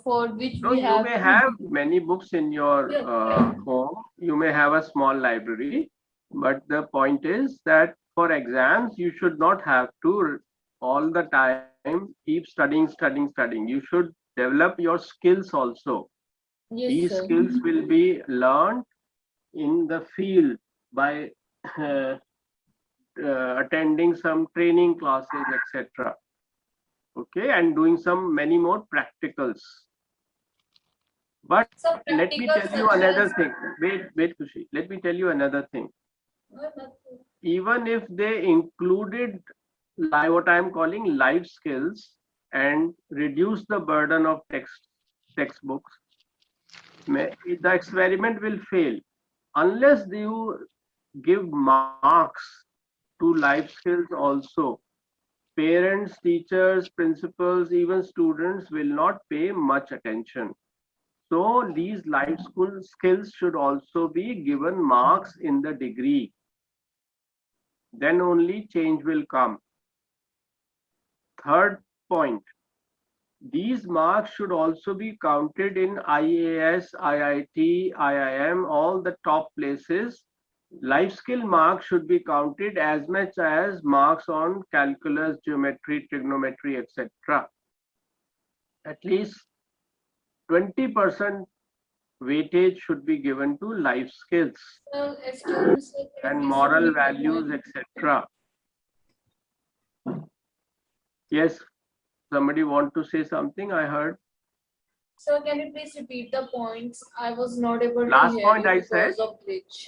for which No, we you have may to. have many books in your home. You may have a small library, but the point is that for exams, you should not have to all the time keep studying. You should develop your skills also. Yes, These sir. skills will be learned in the field by attending some training classes, etc. Okay, and doing many more practicals. But So let me practical tell you such another as. thing. Wait, Kushi. Let me tell you another thing. Even if they included what I am calling life skills and reduce the burden of textbooks, the experiment will fail unless you give marks to life skills also. Parents, teachers, principals, even students will not pay much attention. So these life school skills should also be given marks in the degree. Then only change will come. Third point, these marks should also be counted in IAS, IIT, IIM, all the top places. Life skill marks should be counted as much as marks on calculus, geometry, trigonometry, etc. At least 20% weightage should be given to life skills Excuse me, sir, can and you please moral repeat the values, point? etc. Yes, somebody want to say something, I heard. Sir, can you please repeat the points? I was not able Last to hear point you I because said. of glitch.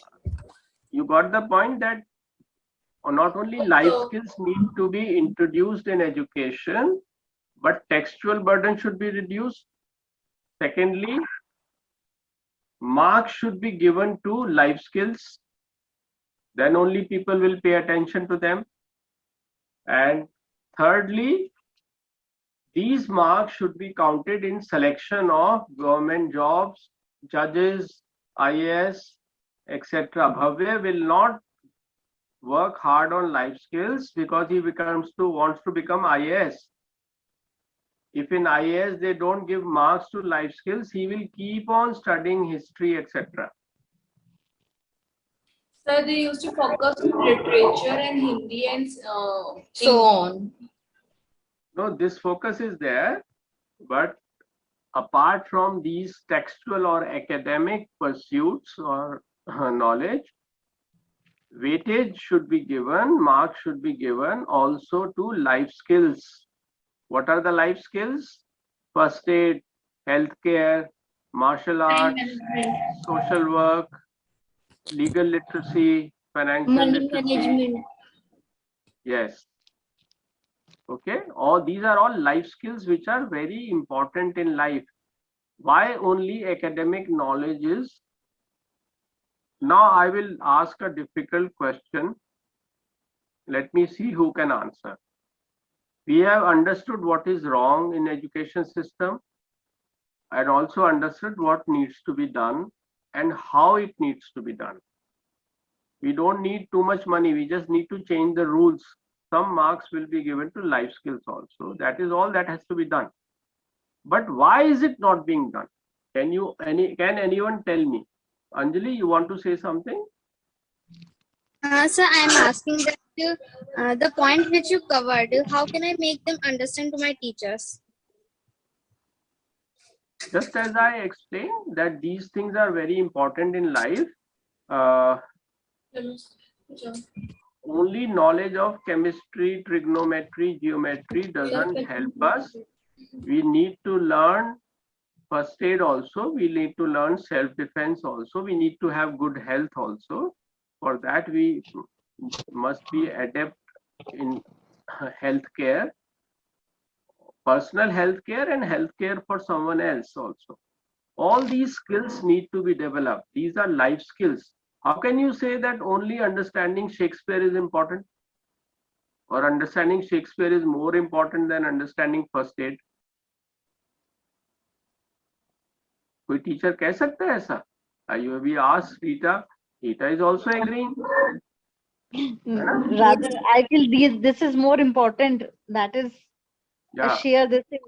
You got the point that not only life So, skills need to be introduced in education, but textual burden should be reduced. Secondly, marks should be given to life skills. Then only people will pay attention to them. And thirdly, these marks should be counted in selection of government jobs, judges, IAS, etc. Bhavya will not work hard on life skills because he wants to become IAS. If in IAS they don't give marks to life skills, he will keep on studying history, etc. sir, they used to focus on literature and Hindi and so on. No, this focus is there, but apart from these textual or academic pursuits or knowledge, weightage should be given, marks should be given also to life skills. What are the life skills? First aid, healthcare, martial arts, social work, legal literacy, financial Money literacy. management. Yes. Okay. All these are all life skills which are very important in life. Why only academic knowledge is? Now I will ask a difficult question. Let me see who can answer. We have understood what is wrong in education system and also understood what needs to be done and how it needs to be done. We don't need too much money. We just need to change the rules. Some marks will be given to life skills also. That is all that has to be done. But why is it not being done? Can anyone tell me? Anjali, you want to say something? So I am asking that the point which you covered, how can I make them understand to my teachers? Just as I explained that these things are very important in life, only knowledge of chemistry, trigonometry, geometry doesn't help us. We need to learn first aid also. We need to learn self-defense also. We need to have good health also. For that, we must be adept in healthcare, personal healthcare and healthcare for someone else also. All these skills need to be developed. These are life skills. How can you say that only understanding Shakespeare is important? Or understanding Shakespeare is more important than understanding first aid? कोई teacher कह सकता है ऐसा? You have asked Rita. Rita is also agreeing. Rather, I feel this is more important. That is share this thing,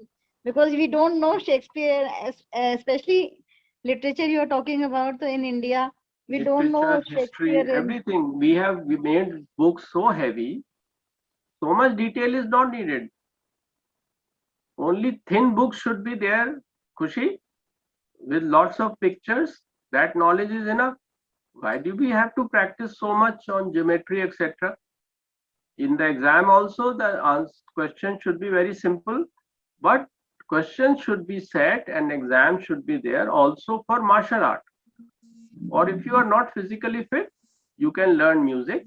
because we don't know Shakespeare, especially literature you are talking about in India. We don't know history, Shakespeare. everything. We made books so heavy. So much detail is not needed. Only thin books should be there, Khushi, with lots of pictures. That knowledge is enough. Why do we have to practice so much on geometry, etc.? In the exam also, the question should be very simple, but questions should be set and exam should be there also for martial art. Or if you are not physically fit, you can learn music,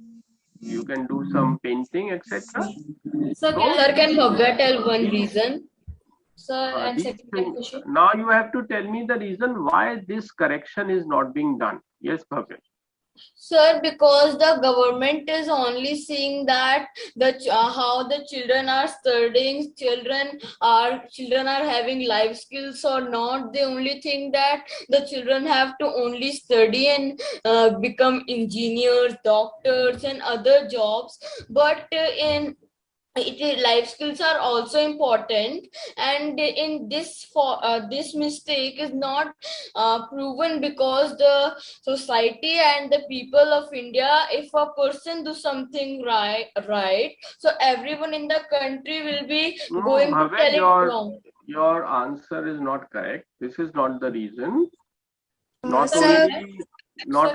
you can do some painting, etc. Sir, can Bhavya tell one reason? Sir, and second question. Now you have to tell me the reason why this correction is not being done. Yes, Bhavya. Sir, because the government is only seeing that how the children are studying, children are having life skills or not. They only think that the children have to only study and become engineers, doctors, and other jobs. But life skills are also important, and in this mistake is not proven because the society and the people of India, if a person do something right, so everyone in the country will be going to tell it wrong. Your answer is not correct. This is not the reason. Not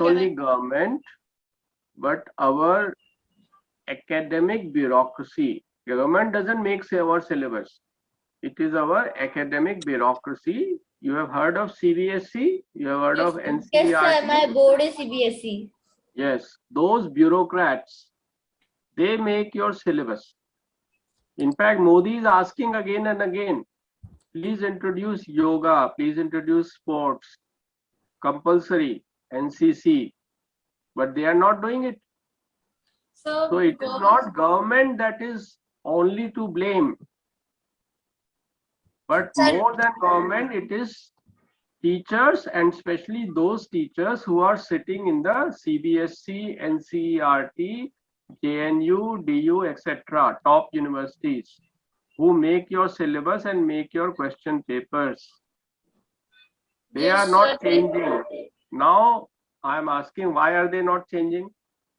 only government, but our academic bureaucracy. Government doesn't make our syllabus. It is our academic bureaucracy You have heard of CBSE? You have heard of Yes, sir. My NCERT? board is CBSE. Yes, those bureaucrats, they make your syllabus. In fact, Modi is asking again and again, please introduce yoga, please introduce sports, compulsory, NCC, but they are not doing it. So it is not government that is only to blame, but Sir, more than government, it is teachers, and especially those teachers who are sitting in the CBSE, NCERT, JNU, DU, etc., top universities, who make your syllabus and make your question papers. They Yes, are not sir. changing. Now, I am asking, why are they not changing?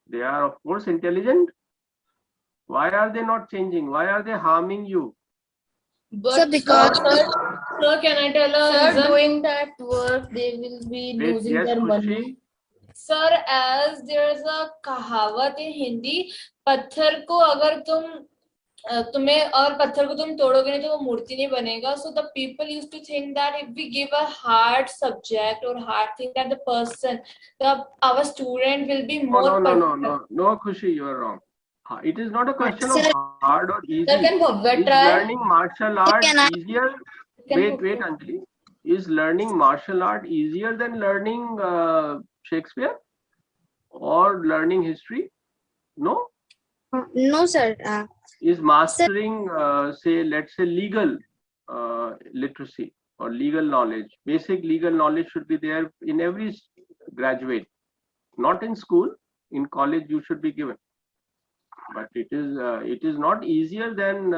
They are, of course, intelligent. Why are they not changing? Why are they harming you? But sir, because sir, can I tell a Sir, reason? doing that work, they will be Wait, losing yes, their money. Khushi. Sir as there is a कहावत in Hindi, पत्थर को अगर तुम्हें और पत्थर को तुम तोड़ोगे नहीं तो वो मूर्ति नहीं बनेगा. So the people used to think that if we give a hard subject और hard thing that the person, our student will be No, more no, no, no, no, no, Khushi, you are wrong. It is not a question of sir, hard or easy. Sir, can Bhavya Is try? learning martial art can I- easier? Can Wait, Anjali. Is learning martial art easier than learning Shakespeare or learning history? No. no, sir. Is mastering, say, let's say, legal literacy or legal knowledge, basic legal knowledge should be there in every graduate. Not in school, in college you should be given. But it is not easier than.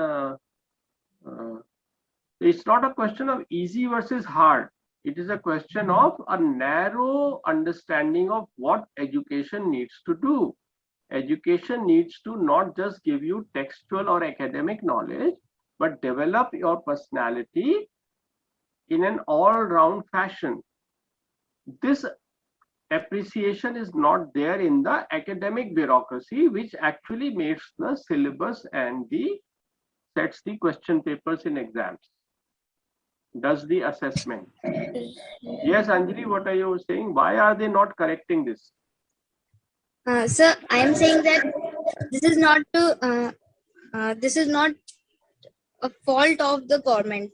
It's not a question of easy versus hard. It is a question of a narrow understanding of what education needs to do. Education needs to not just give you textual or academic knowledge, but develop your personality in an all-round fashion. This appreciation is not there in the academic bureaucracy, which actually makes the syllabus and sets the question papers in exams, does the assessment. Yes, Anjali, what are you saying? Why are they not correcting this? Sir, I am saying that this is not a fault of the government,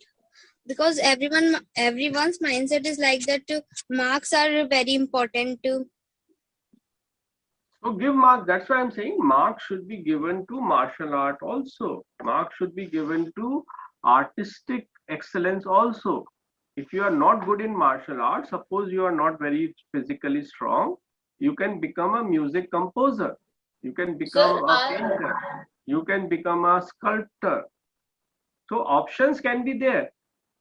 because everyone's mindset is like that. Marks are very important too. So give marks. That's why I'm saying marks should be given to martial art also. Marks should be given to artistic excellence also. If you are not good in martial arts, suppose you are not very physically strong, you can become a music composer. You can become a painter. You can become a sculptor. So options can be there,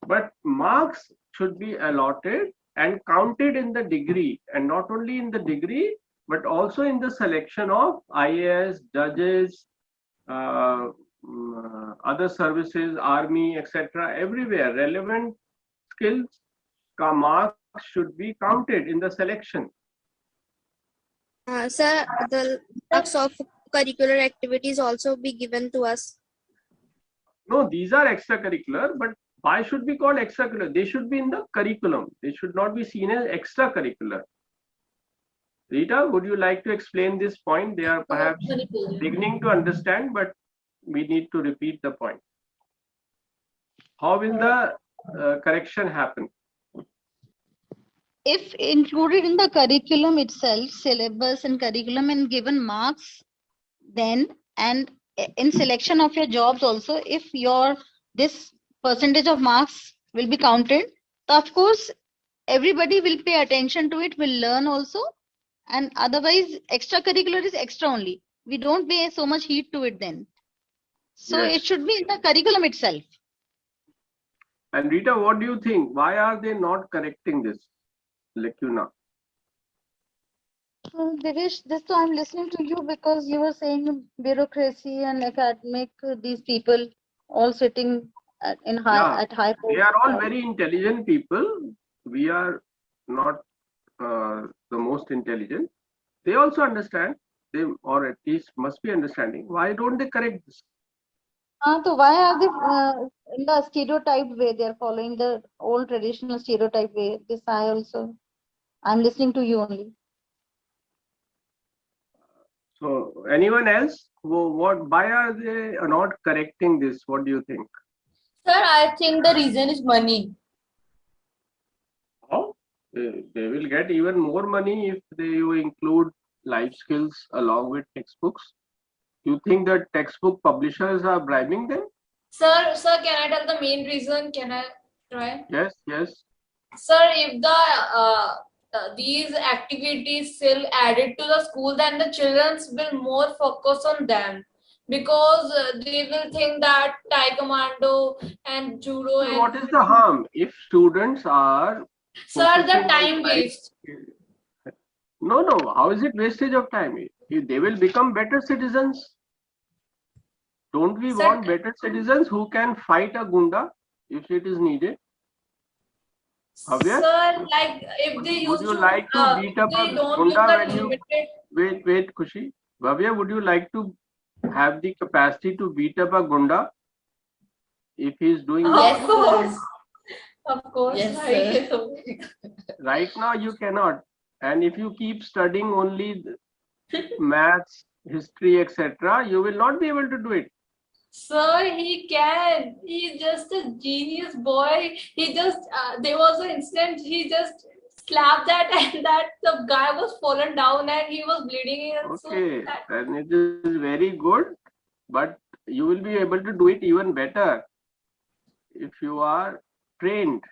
but marks should be allotted and counted in the degree, and not only in the degree, but also in the selection of IAS, judges, other services, army, etc. Everywhere, relevant skills marks should be counted in the selection. Sir, the marks of curricular activities also be given to us. No, these are extracurricular, but why should be called extracurricular? They should be in the curriculum. They should not be seen as extracurricular. Rita, would you like to explain this point? They are perhaps beginning to understand, but we need to repeat the point. How will the correction happen? If included in the curriculum itself, syllabus and curriculum, and given marks, then, and in selection of your jobs also, if this percentage of marks will be counted, so of course everybody will pay attention to it, will learn also, and otherwise extracurricular is extra only. We don't pay so much heed to it then. So Yes. it should be in the curriculum itself. And Rita, what do you think? Why are they not correcting this lacuna? Devesh, this I'm listening to you because you were saying bureaucracy and academic, these people all sitting at high posts. They are all very intelligent people. We are not the most intelligent. They also understand, or at least must be understanding. Why don't they correct this? So why are they in the stereotype way? They are following the old traditional stereotype way. This I'm listening to you only. So anyone else? Why are they not correcting this? What do you think? Sir, I think the reason is money. How? They will get even more money if you include life skills along with textbooks. You think that textbook publishers are bribing them? Sir, can I tell the main reason? Can I try? Yes, yes. Sir, if these activities still added to the school, then the children will more focus on them, because they will think that taekwondo and judo So and what is the harm if students are sir, the focusing on time life? waste. No, no. How is it wastage of time? They will become better citizens. Don't we Sir, want better citizens who can fight a gunda if it is needed? Bhavya? Sir, like if they Would used you to, like to beat up they a don't use gunda the when you limited. wait, Khushi? Bhavya, would you like to have the capacity to beat up a gunda if he is doing Of wrong? course. Of course. Yes, sir. Right now you cannot. And if you keep studying only maths, history, etc., you will not be able to do it. Sir, he can. He's just a genius boy. He just, there was an instant, he just slapped that and that the guy was fallen down and he was bleeding. And Okay, so that, then it is very good, but you will be able to do it even better if you are trained.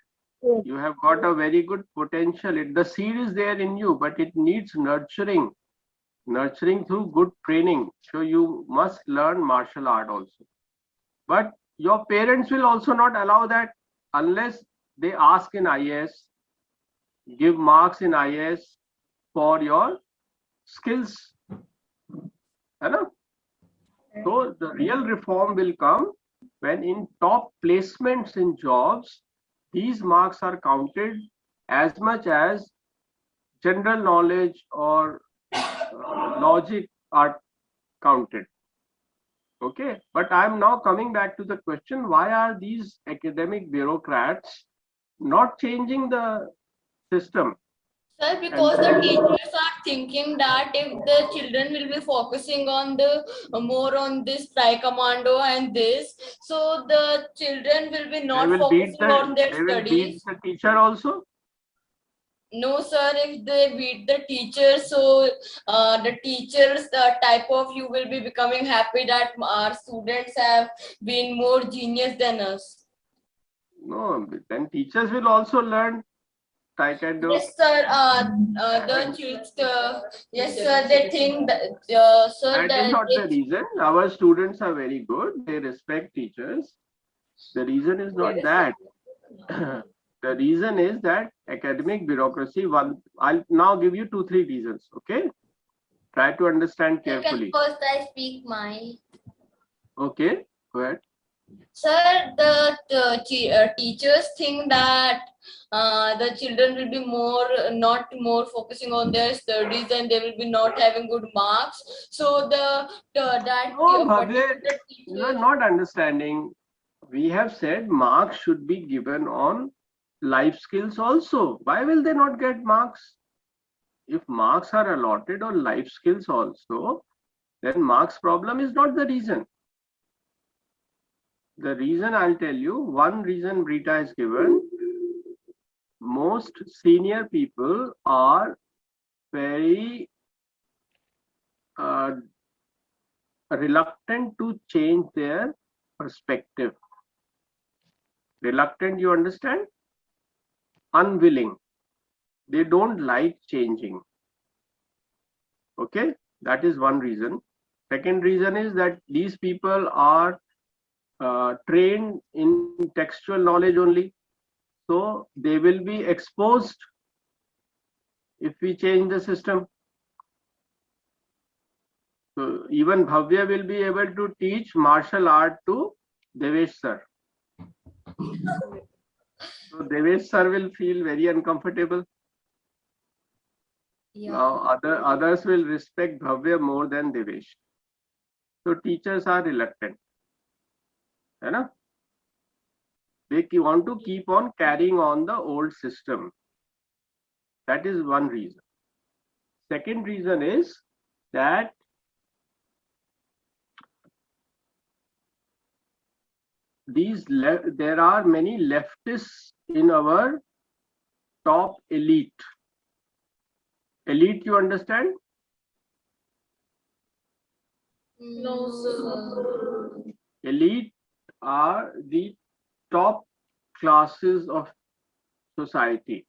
You have got a very good potential. The seed is there in you, but it needs nurturing through good training. So you must learn martial art also. But your parents will also not allow that unless they ask in IAS, give marks in IAS for your skills. Hello? So the real reform will come when in top placements in jobs, these marks are counted as much as general knowledge or logic are counted. Okay, but I'm now coming back to the question, why are these academic bureaucrats not changing the system? sir, because the teachers are thinking that if the children will be focusing on the more on this taekwondo and this, so the children will be not focusing on their They will beat studies. the teacher also. No, sir, if they beat the teacher, so the teachers, the type of you will be becoming happy that our students have been more genius than us. No, then teachers will also learn taekwondo. Yes, sir. Yes, sir. They think that, sir, That is not the they, reason. Our students are very good. They respect teachers. The reason is not that. The reason is that academic bureaucracy. I'll now give you 2-3 reasons. Okay, try to understand carefully. First, I speak my. Okay, go ahead. sir, teachers think that the children will be not more focusing on their studies and they will be not having good marks. So No, Bhavya, particular you are teacher. not understanding. We have said marks should be given on life skills also. Why will they not get marks? If marks are allotted on life skills also, then marks problem is not the reason. The reason I'll tell you, one reason Rita has given, most senior people are very reluctant to change their perspective. Reluctant, you understand? Unwilling. They don't like changing. Okay, that is one reason. Second reason is that these people are trained in textual knowledge only. So they will be exposed if we change the system. So even Bhavya will be able to teach martial art to Devesh sir. So Devesh sir will feel very uncomfortable. Yeah. Now others will respect Bhavya more than Devesh. So teachers are reluctant. है ना? They want to keep on carrying on the old system. That is one reason. Second reason is that there are many leftists in our top elite. Elite, you understand? No, sir. Elite are the top classes of society,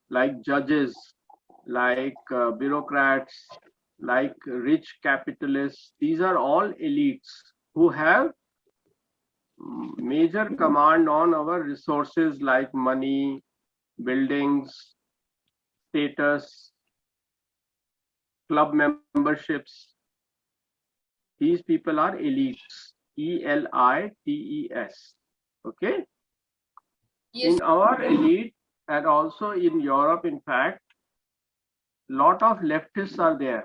like judges, like bureaucrats, like rich capitalists. These are all elites who have major command on our resources like money, buildings, status, club memberships. These people are elites. ELITES. Okay. Yes. In our elite and also in Europe, in fact, lot of leftists are there.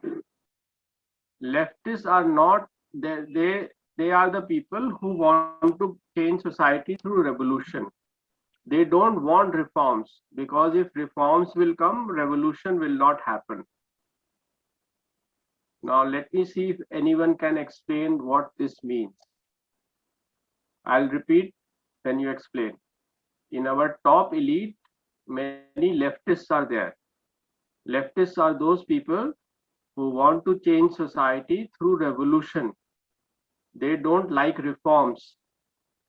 Leftists are not they are the people who want to change society through revolution. They don't want reforms, because if reforms will come, revolution will not happen. Now let me see if anyone can explain what this means. I'll repeat, then you explain. In our top elite, many leftists are there. Leftists are those people who want to change society through revolution. They don't like reforms,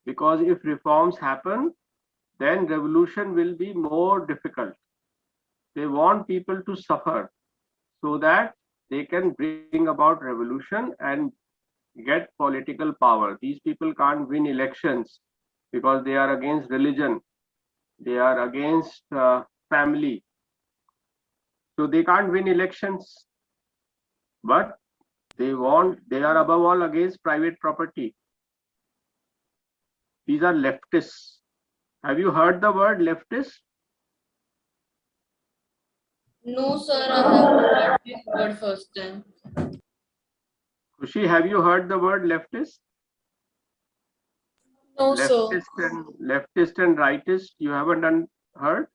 because if reforms happen, then revolution will be more difficult. They want people to suffer so that they can bring about revolution and get political power. These people can't win elections because they are against religion, they are against family, so they can't win elections. But they are above all against private property. These are leftists. Have you heard the word leftist? No, sir. I have heard this word first time. Kushi, have you heard the word leftist? No, sir. Leftist and rightist, you haven't heard?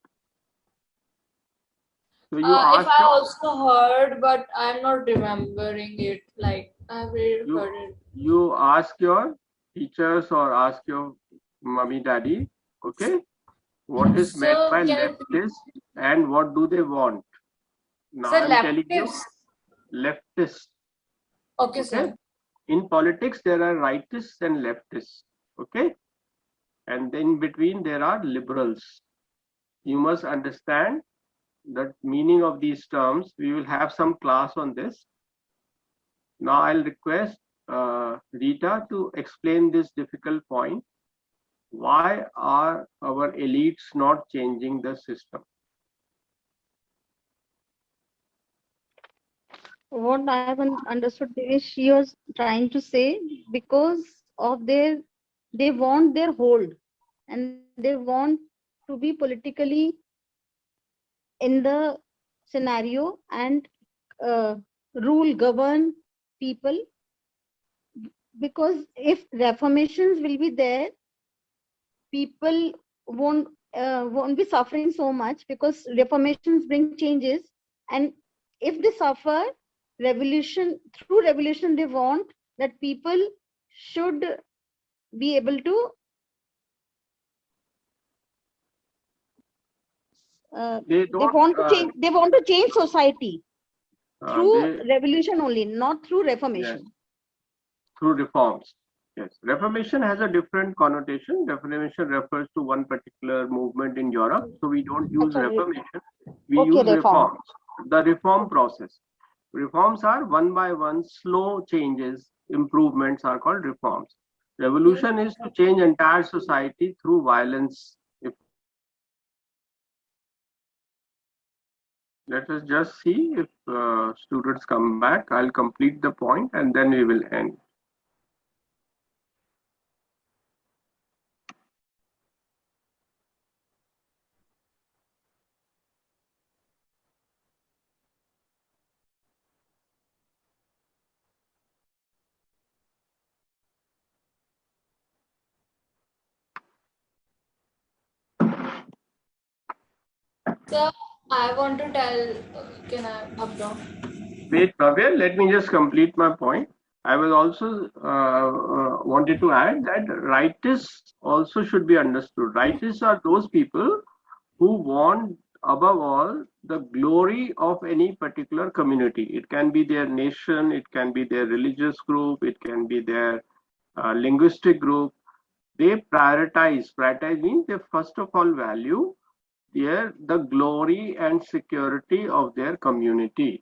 So you If I also heard, but I'm not remembering it. Like I've really heard it. You ask your teachers or ask your mommy, daddy, okay, what is meant by leftist and what do they want? Now Sir, I'm telling you, leftists. leftist. Okay, sir. In politics, there are rightists and leftists, okay, and then between there are liberals. You must understand the meaning of these terms. We will have some class on this. Now I'll request Rita to explain this difficult point. Why are our elites not changing the system? What I have understood is she was trying to say, because of they want their hold, and they want to be politically in the scenario and govern people, because if reformations will be there, people won't be suffering so much, because reformations bring changes. And if they suffer through revolution, they want that people should be able to they want to change society through revolution only, not through reformation. Yes, through reforms. Yes, reformation has a different connotation. Reformation refers to one particular movement in Europe, so we don't use reformation. We use reforms. The reform process. Reforms are one by one slow changes. Improvements are called reforms. Revolution is to change entire society through violence. Let us just see if students come back. I'll complete the point and then we will end. So I want to tell, can I up down? Wait, Bhavya, let me just complete my point. I was also wanted to add that rightists also should be understood. Rightists are those people who want, above all, the glory of any particular community. It can be their nation, it can be their religious group, it can be their linguistic group. They prioritize. Prioritize means they first of all value the glory and security of their community,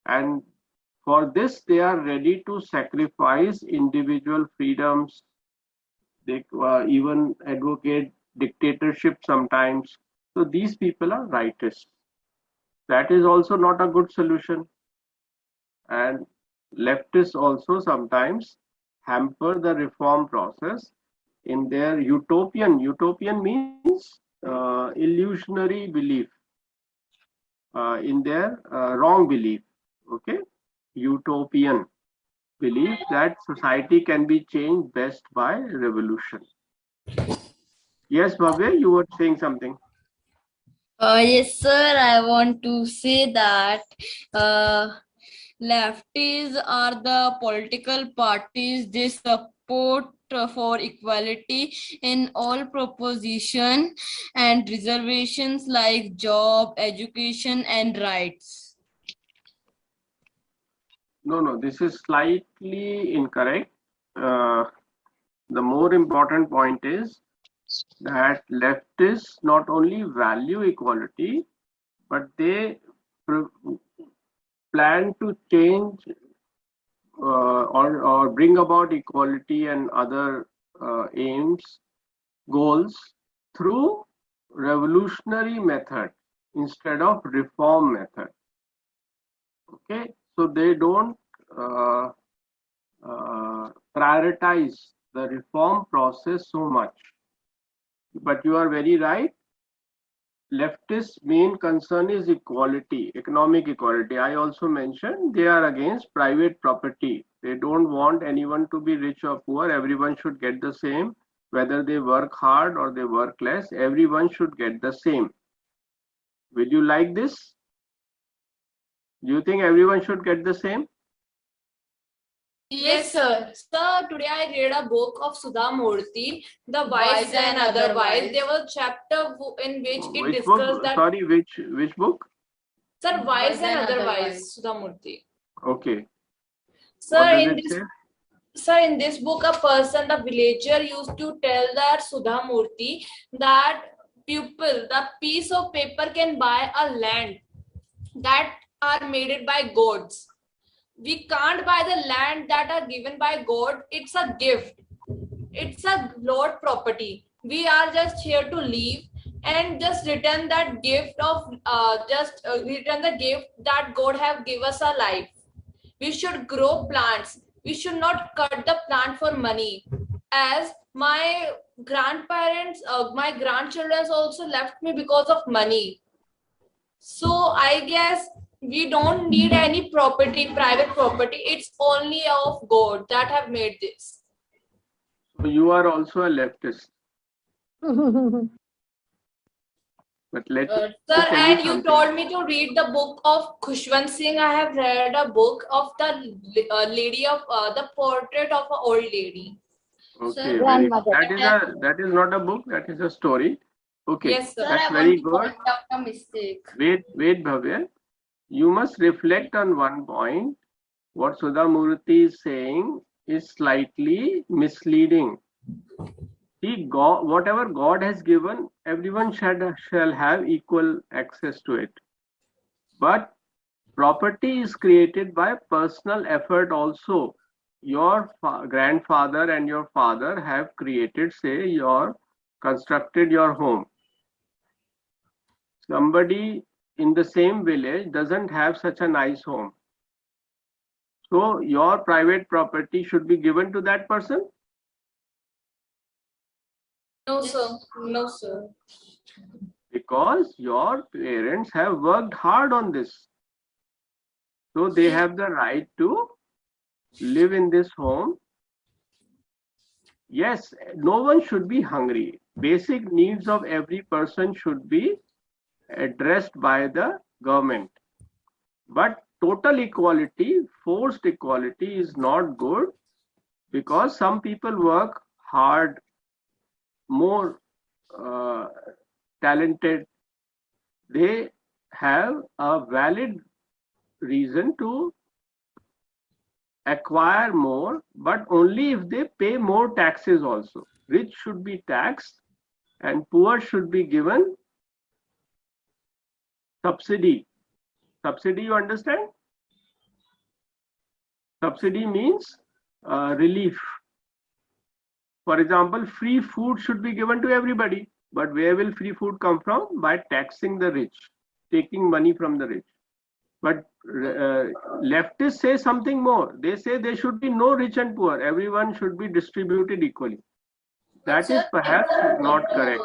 and for this they are ready to sacrifice individual freedoms. They even advocate dictatorship sometimes. So these people are rightists. That is also not a good solution. And leftists also sometimes hamper the reform process in their utopian means illusionary belief, in their wrong belief. Okay, utopian belief that society can be changed best by revolution. Yes, Bhavya, you were saying something. Yes, sir. I want to say that lefties are the political parties. They support for equality in all proposition and reservations like job, education, and rights. No, this is slightly incorrect. The more important point is that leftists not only value equality, but they plan to change or bring about equality and other aims, goals through revolutionary method instead of reform method. Okay, so they don't uh, prioritize the reform process so much. But you are very right. Leftists' main concern is equality, economic equality. I also mentioned they are against private property. They don't want anyone to be rich or poor. Everyone should get the same, whether they work hard or they work less. Everyone should get the same. Will you like this? Do you think everyone should get the same? Yes, sir. Sir, today I read a book of Sudha Murthy, The Wise and Otherwise. There was a chapter in which it Which discussed book? that. Sorry, which book? Sir, Wise and Otherwise, Sudha Murthy. Okay. Sir, What does in it this say? Sir, in this book, a person, the villager, used to tell that Sudha Murthy that the piece of paper can buy a land that are made by gods. We can't buy the land that are given by God. It's a gift. It's a Lord property. We are just here to live and just return that gift of return the gift that God have give us a life. We should grow plants. We should not cut the plant for money. As my grandparents, my grandchildren also left me because of money. So I guess we don't need any property, private property. It's only of God that have made this. So you are also a leftist. But let me Sir, tell and you something. told me to read the book of Khushwant Singh. I have read a book of the lady of the portrait of an old lady. Okay, very good. That is not a book. That is a story. Okay, Yes, sir. that's I very want to good. point out a mistake. Wait, Bhavya. You must reflect on one point. What Sudha Murthy is saying is slightly misleading. See, God, whatever God has given, everyone shall have equal access to it. But property is created by personal effort also. Your grandfather and your father have created, say, constructed your home. Somebody in the same village doesn't have such a nice home. So your private property should be given to that person? No, sir. No, sir. Because your parents have worked hard on this. So they have the right to live in this home. Yes, no one should be hungry. Basic needs of every person should be addressed by the government. But total equality, forced equality is not good, because some people work hard, more talented, they have a valid reason to acquire more, but only if they pay more taxes also. Rich should be taxed and poor should be given subsidy. Subsidy, you understand? Subsidy means relief. For example, free food should be given to everybody. But where will free food come from? By taxing the rich, taking money from the rich. But leftists say something more. They say there should be no rich and poor. Everyone should be distributed equally. That is perhaps not correct.